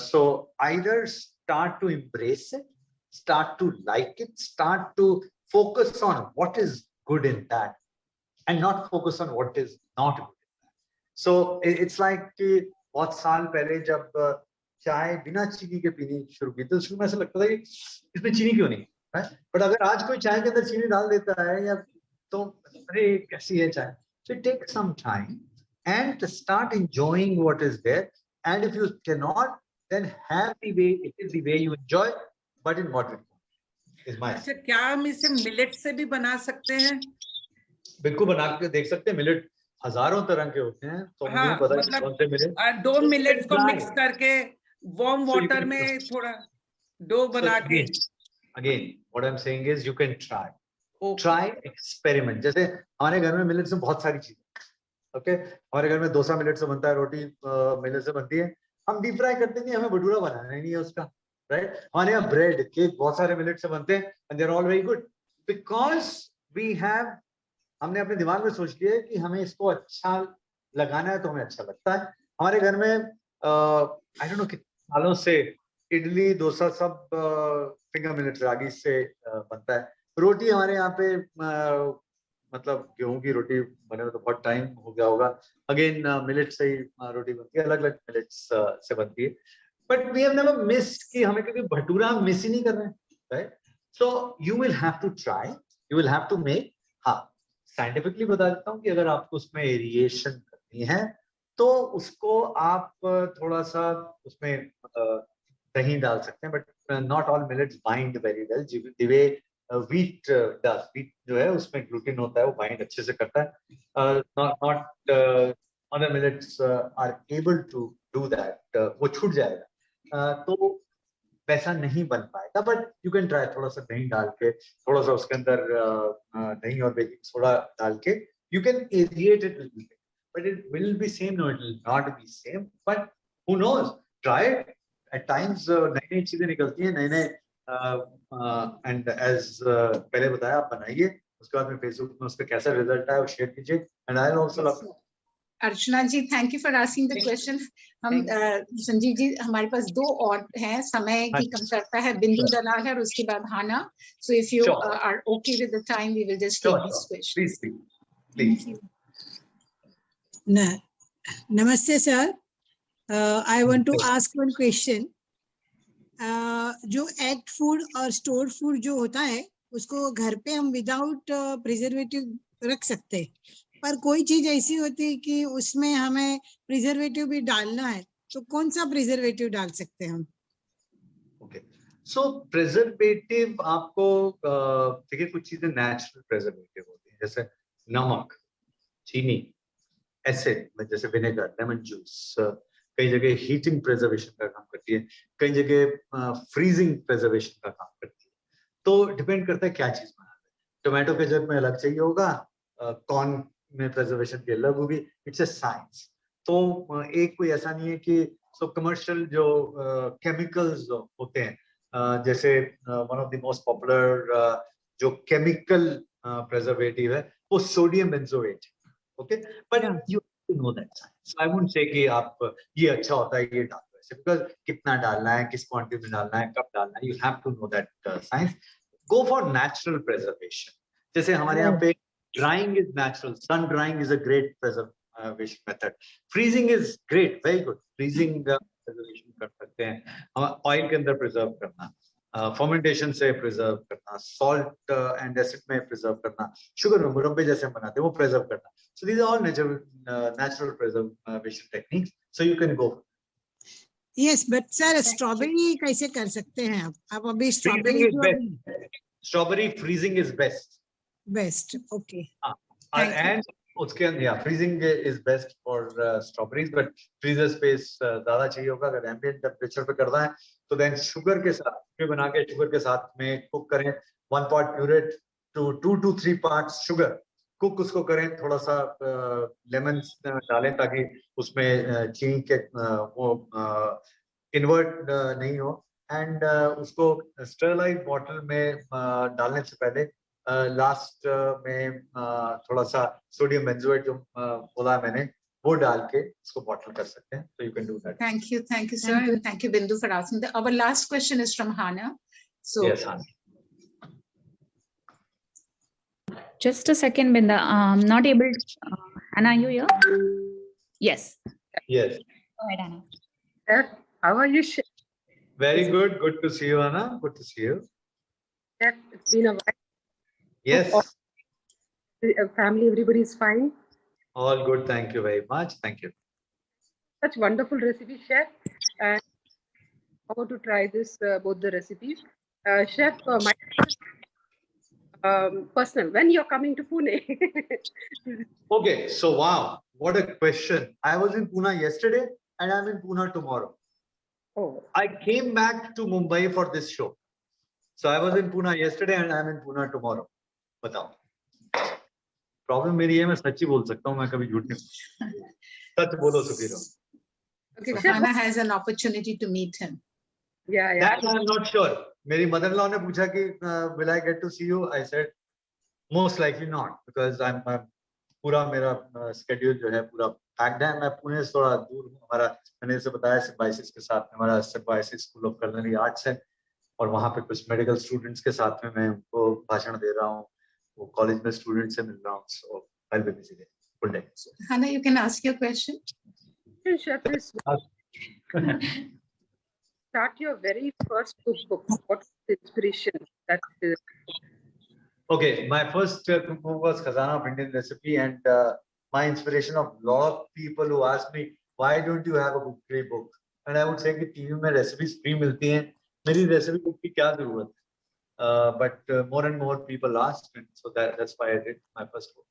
So either start to embrace it, start to like it, start to focus on what is good in that and not focus on what is not good in that. So it's like कि बहुत साल पहले जब चाय बिना चीनी के पीनी शुरू की तो शुरू में ऐसा लगता था कि इसमें चीनी क्यों नहीं है, बट अगर आज कोई चाय के अंदर चीनी डाल देता है या तो अरे कैसी है चाय. So it takes some time and start enjoying what is there. And if you cannot, then have the way, it is the way you enjoy, but in moderate is my. अच्छा, क्या हम इसे मिलेट से भी बना सकते हैं? बिल्कुल बना के देख सकते हैं. मिलेट हजारों तरह के होते हैं, तो हाँ, मुझे पता है मतलब कौन से मिलेट. दो मिलेट्स को मिक्स करके warm So you water can- में थोड़ा डो बना के. Again, what I'm saying is you can try. Okay. Try, experiment. जैसे हमारे घर में मिलेट से बहुत सारी चीजें. ओके, हमारे घर में डोसा मिलेट से बनता है, रोटी मिलेट से बनती है. हम डीप फ्राई करते नहीं, हमें भटूरा बनाना ही नहीं है उसका, राइट? हमारे यहाँ ब्रेड केक बहुत सारे मिलेट से बनते हैं and they are all very good because we have, हमने अपने दिमाग में सोच लिया है कि हमें इसको अच्छा लगाना है तो हमें अच्छा लगता है. हमारे घर में आई डोंट नो कितने सालों से इडली डोसा सब फिंगर मिलेट रागी से बनता है. रोटी हमारे यहाँ पे मतलब गेहूं की रोटी बने हुए तो बहुत टाइम हो गया होगा. अगेन मिलेट से ही रोटी बनती है, अलग अलग मिलेट्स से बनती है. But we have never missed कि हमें कभी भटूरा मिस ही नहीं कर रहे हैं, right? So you will have to try, you will have to make. हाँ, साइंटिफिकली बता देता हूँ कि अगर आपको उसमें एरिएशन करनी है तो उसको आप थोड़ा सा उसमें दही डाल सकते हैं, but not all millets bind very well the way wheat does. Wheat जो है उसमें ग्लूटेन होता है, वो बाइंड अच्छे से करता है. Not other millets are able to do that. वो छूट जाएगा, तो वैसा नहीं बन पाएगा. बट यू कैन ट्राई, थोड़ा सा दही डाल के, थोड़ा सा उसके अंदर दही और बेकिंग सोडा डाल के you can aerate it little bit, but it will be same. No, it will not be same, but who knows, try it. At times नई नई चीजें निकलती हैं, नए नए एंड एज पहले बताया, आप बनाइए, उसके बाद में फेसबुक में उसका कैसा रिजल्ट आया वो शेयर कीजिए. And I will also love. Archana ji, thank you for asking the question. हम संजीव जी, हमारे पास दो और हैं, समय की कमतरता है. बिंदु दलाल है और उसके बाद हाना. So if you are okay with the time, we will just take this question. Please. नमस्ते sir, I want to ask one question. जो एग फूड और स्टोर फूड जो होता है उसको घर पे हम विदाउट प्रिजर्वेटिव रख सकते हैं, पर कोई चीज ऐसी होती है कि उसमें हमें प्रिजर्वेटिव भी डालना है, तो कौन सा प्रिजर्वेटिव डाल सकते हैं हम? ओके, सो प्रिजर्वेटिव आपको देखिए, कुछ चीजें नेचुरल प्रिजर्वेटिव होती हैं, जैसे नमक, चीनी, एसिड जैसे विनेगर, लेमन जूस. कई जगह हीटिंग प्रिजर्वेशन का काम करती है, कई जगह फ्रीजिंग प्रिजर्वेशन का काम करती है. तो डिपेंड करता है क्या चीज बना रहे हैं. टोमेटो केचप में अलग चाहिए होगा, कॉर्न में प्रिजर्वेशन की अलग होगी. It's a science. तो एक कोई ऐसा नहीं है कि सो कमर्शियल जो केमिकल्स होते हैं, जैसे one of the most popular जो केमिकल प्रिजर्वेटिव है वो sodium benzoate. Okay, but you know that science. I wouldn't say कि आप ये अच्छा होता है ये डाल दो ऐसे, बिकॉज़ कितना डालना है, किस क्वांटिटी में डालना है, कब डालना है, you have to know that science. Go for natural preservation. जैसे हमारे यहाँ पे drying is natural. Sun drying is a great preservation method. Freezing is great, very good. Freezing preservation कर सकते हैं. Oil के अंदर preserve करना, fermentation से preserve करना, salt and acid में preserve करना, sugar में मुरब्बे जैसे हम बनाते हैं वो preserve करना. So these are all natural preservation techniques. So you can go. Yes, but sir, strawberry कैसे कर सकते हैं आप? आप अभी strawberry Strawberry freezing is best. Best, okay. And उसके अंदर freezing is best for strawberries, but freezer space ज़्यादा चाहिए होगा. अगर ambient temperature पे करना है तो then sugar के साथ बना के sugar के साथ में cook करें. 1 part puree to 2 to 3 parts sugar. Cook उसको करें, थोड़ा सा लेमन डालें ताकि उसमें चीनी के वो इन्वर्ट नहीं हो, एंड उसको स्टरलाइज बॉटल में डालने से पहले लास्ट में थोड़ा सा सोडियम बेंजोएट जो बोला है मैंने, वो डाल के इसको बॉटल कर सकते हैं. So you can do that. Thank you, sir, and thank you, Bindu, for asking. Our last question is from Hana. So Yes, Hana. Just a second, Binda. I'm not able. Anna, are you here? Yes. Yes. Go ahead, Anna. Chef, how are you, Chef? Very good. Good to see you, Anna. Good to see you. Chef, it's been a while. Yes. Family, everybody is fine. All good. Thank you very much. Thank you. Such wonderful recipe, Chef. And I want to try this both the recipes. Chef, my personal. When you're coming to Pune? Okay. So wow, what a question. I was in Pune yesterday, and I'm in Pune tomorrow. Oh. I came back to Mumbai for this show. So I was in Pune yesterday, and I'm in Pune tomorrow. बताओ. Problem मेरी है, मैं सच्ची बोल सकता हूँ, मैं कभी झूठ नहीं. सच बोलो सुफीरो. Okay, so Hana has an opportunity to meet him. Yeah. That I'm not sure. मेरी mother-in-law ने पूछा कि will I get to see you? I said most likely not, because I'm पूरा मेरा schedule जो है पूरा packed है. मैं पुणे से थोड़ा दूर हूँ. हमारा, मैंने जैसे बताया, सिम्बायोसिस के साथ में हमारा symbiosis school of culinary arts है, और वहाँ पे कुछ मेडिकल स्टूडेंट्स के साथ में मैं उनको भाषण दे रहा हूँ, वो कॉलेज में स्टूडेंट से मिल रहा हूँ. So I'll be busy there full day. Hana, you can ask your question. Chef, is start your very first cookbook. What's the inspiration? That Okay, my first cookbook was Khazana of Indian Recipe, and my inspiration of lot of people who ask me, why don't you have a book, free book? And I would say कि TV में recipes free मिलती हैं, मेरी recipe book की क्या जरूरत है? But more and more people asked, and so that's why I did my first book.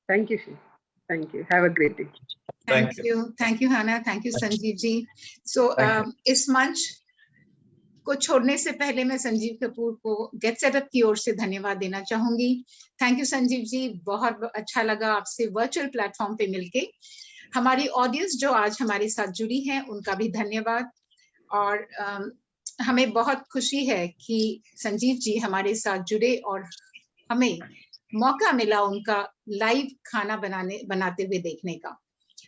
Thank you, Chef. Thank you. Have a great day. Thank you, Hana. Thank you, Sanjeev ji. So इस मंच को छोड़ने से पहले मैं संजीव कपूर को गेट सेटअप की ओर से धन्यवाद देना चाहूंगी. थैंक यू संजीव जी, बहुत अच्छा लगा आपसे वर्चुअल प्लेटफॉर्म पे मिलके. हमारी ऑडियंस जो आज हमारे साथ जुड़ी है, उनका भी धन्यवाद. और हमें बहुत खुशी है कि संजीव जी हमारे साथ जुड़े और हमें मौका मिला उनका लाइव खाना बनाते हुए देखने का.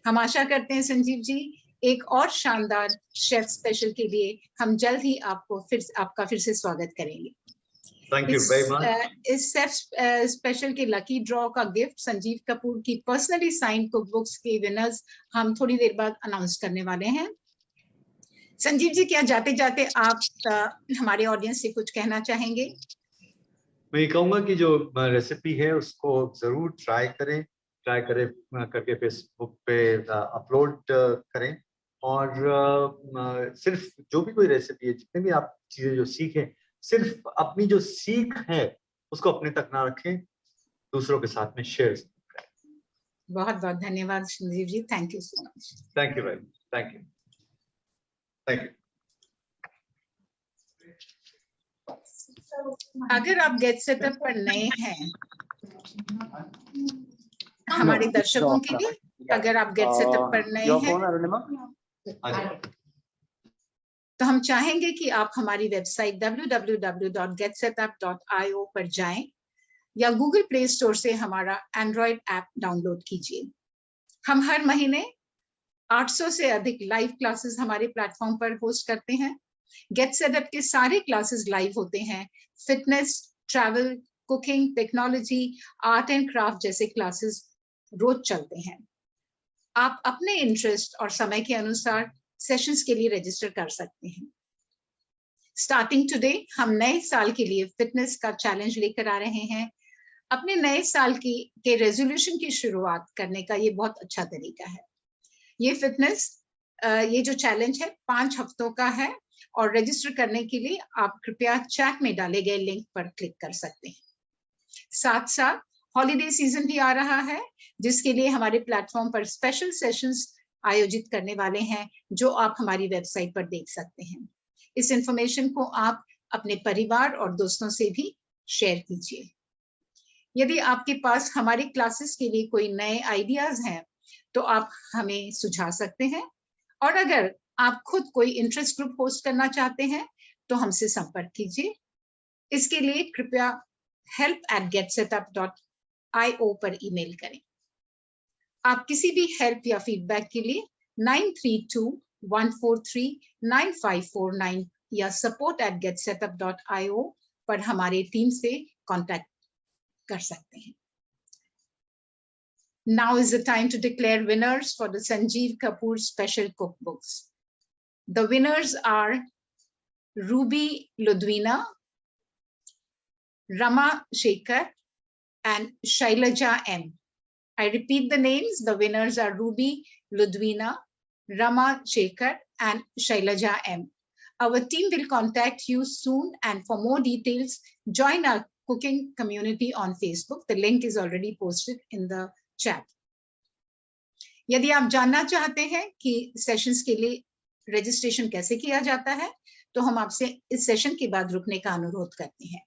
हम आशा करते हैं संजीव जी, एक और शानदार शेफ स्पेशल के लिए हम जल्द ही आपका फिर से स्वागत करेंगे. Thank you very much. इस शेफ स्पेशल के लकी ड्रॉ का गिफ्ट संजीव कपूर की पर्सनली साइंड कुक बुक्स के विनर्स हम थोड़ी देर बाद अनाउंस करने वाले हैं. संजीव जी, क्या जाते जाते आप हमारे ऑडियंस से कुछ कहना चाहेंगे? मैं ये कहूँगा कि जो रेसिपी है उसको जरूर ट्राई करें करके फेसबुक पे अपलोड करें. और सिर्फ जो भी कोई रेसिपी है, जितने भी आप चीजें जो सीखें, सिर्फ अपनी जो सीख है उसको अपने तक ना रखें, दूसरों के साथ में शेयर करें. बहुत बहुत धन्यवाद Sanjeev ji. Thank you so much. Thank you very much. Thank you. अगर आप गेट सेटअप पर नए हैं, हमारे दर्शकों के लिए, अगर आप गेट सेटअप पर नए हैं, तो हम चाहेंगे कि आप हमारी वेबसाइट www.getsetup.io पर जाएं या गूगल प्ले स्टोर से हमारा एंड्रॉइड ऐप डाउनलोड कीजिए. हम हर महीने 800 से अधिक लाइव क्लासेस हमारे प्लेटफॉर्म पर होस्ट करते हैं. गेट सेटअप के सारे क्लासेस लाइव होते हैं. Fitness, travel, cooking, technology, art and craft जैसे क्लासेस रोज चलते हैं. आप अपने इंटरेस्ट और समय के अनुसार सेशंस के लिए रजिस्टर कर सकते हैं. स्टार्टिंग टुडे हम नए साल के लिए फिटनेस का चैलेंज लेकर आ रहे हैं. अपने नए साल के रेजोल्यूशन की शुरुआत करने का ये बहुत अच्छा तरीका है. ये फिटनेस ये जो चैलेंज है 5 हफ्तों का है, और रजिस्टर करने के लिए आप कृपया चैट में डाले गए लिंक पर क्लिक कर सकते हैं. साथ साथ हॉलीडे सीजन भी आ रहा है, जिसके लिए हमारे प्लेटफॉर्म पर स्पेशल सेशंस आयोजित करने वाले हैं, जो आप हमारी वेबसाइट पर देख सकते हैं. इस इंफॉर्मेशन को आप अपने परिवार और दोस्तों से भी शेयर कीजिए. यदि आपके पास हमारी क्लासेस के लिए कोई नए आइडियाज हैं तो आप हमें सुझा सकते हैं, और अगर आप खुद कोई इंटरेस्ट ग्रुप होस्ट करना चाहते हैं तो हमसे संपर्क कीजिए। इसके लिए कृपया help@getsetup.io पर ईमेल करें। आप किसी भी हेल्प या फीडबैक के लिए 9321439549 या support@getsetup.io पर हमारे टीम से कांटेक्ट कर सकते हैं। Now is the time to declare winners for the Sanjeev Kapoor Special Cookbooks. The winners are Ruby Ludwina, Rama Shekhar, and Shailaja M. I repeat the names. The winners are Ruby Ludwina, Rama Shekhar, and Shailaja M. Our team will contact you soon, and for more details, join our cooking community on Facebook. The link is already posted in the chat. यदि आप जानना चाहते हैं कि सेशंस के लिए रजिस्ट्रेशन कैसे किया जाता है तो हम आपसे इस सेशन के बाद रुकने का अनुरोध करते हैं।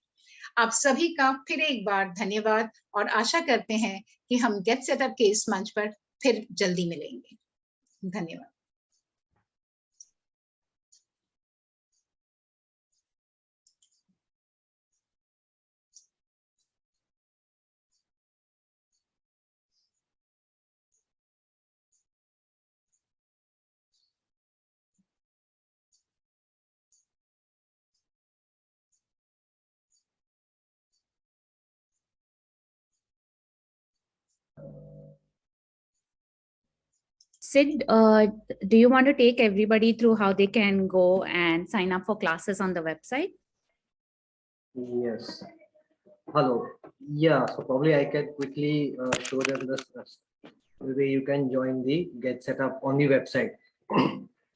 आप सभी का फिर एक बार धन्यवाद और आशा करते हैं कि हम गेट सेटअप के इस मंच पर फिर जल्दी मिलेंगे। धन्यवाद। Sid, do you want to take everybody through how they can go and sign up for classes on the website? Yes. Hello. Yeah, so probably I can quickly show them the way you can join the Get Setup on the website.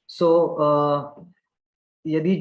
So, यदि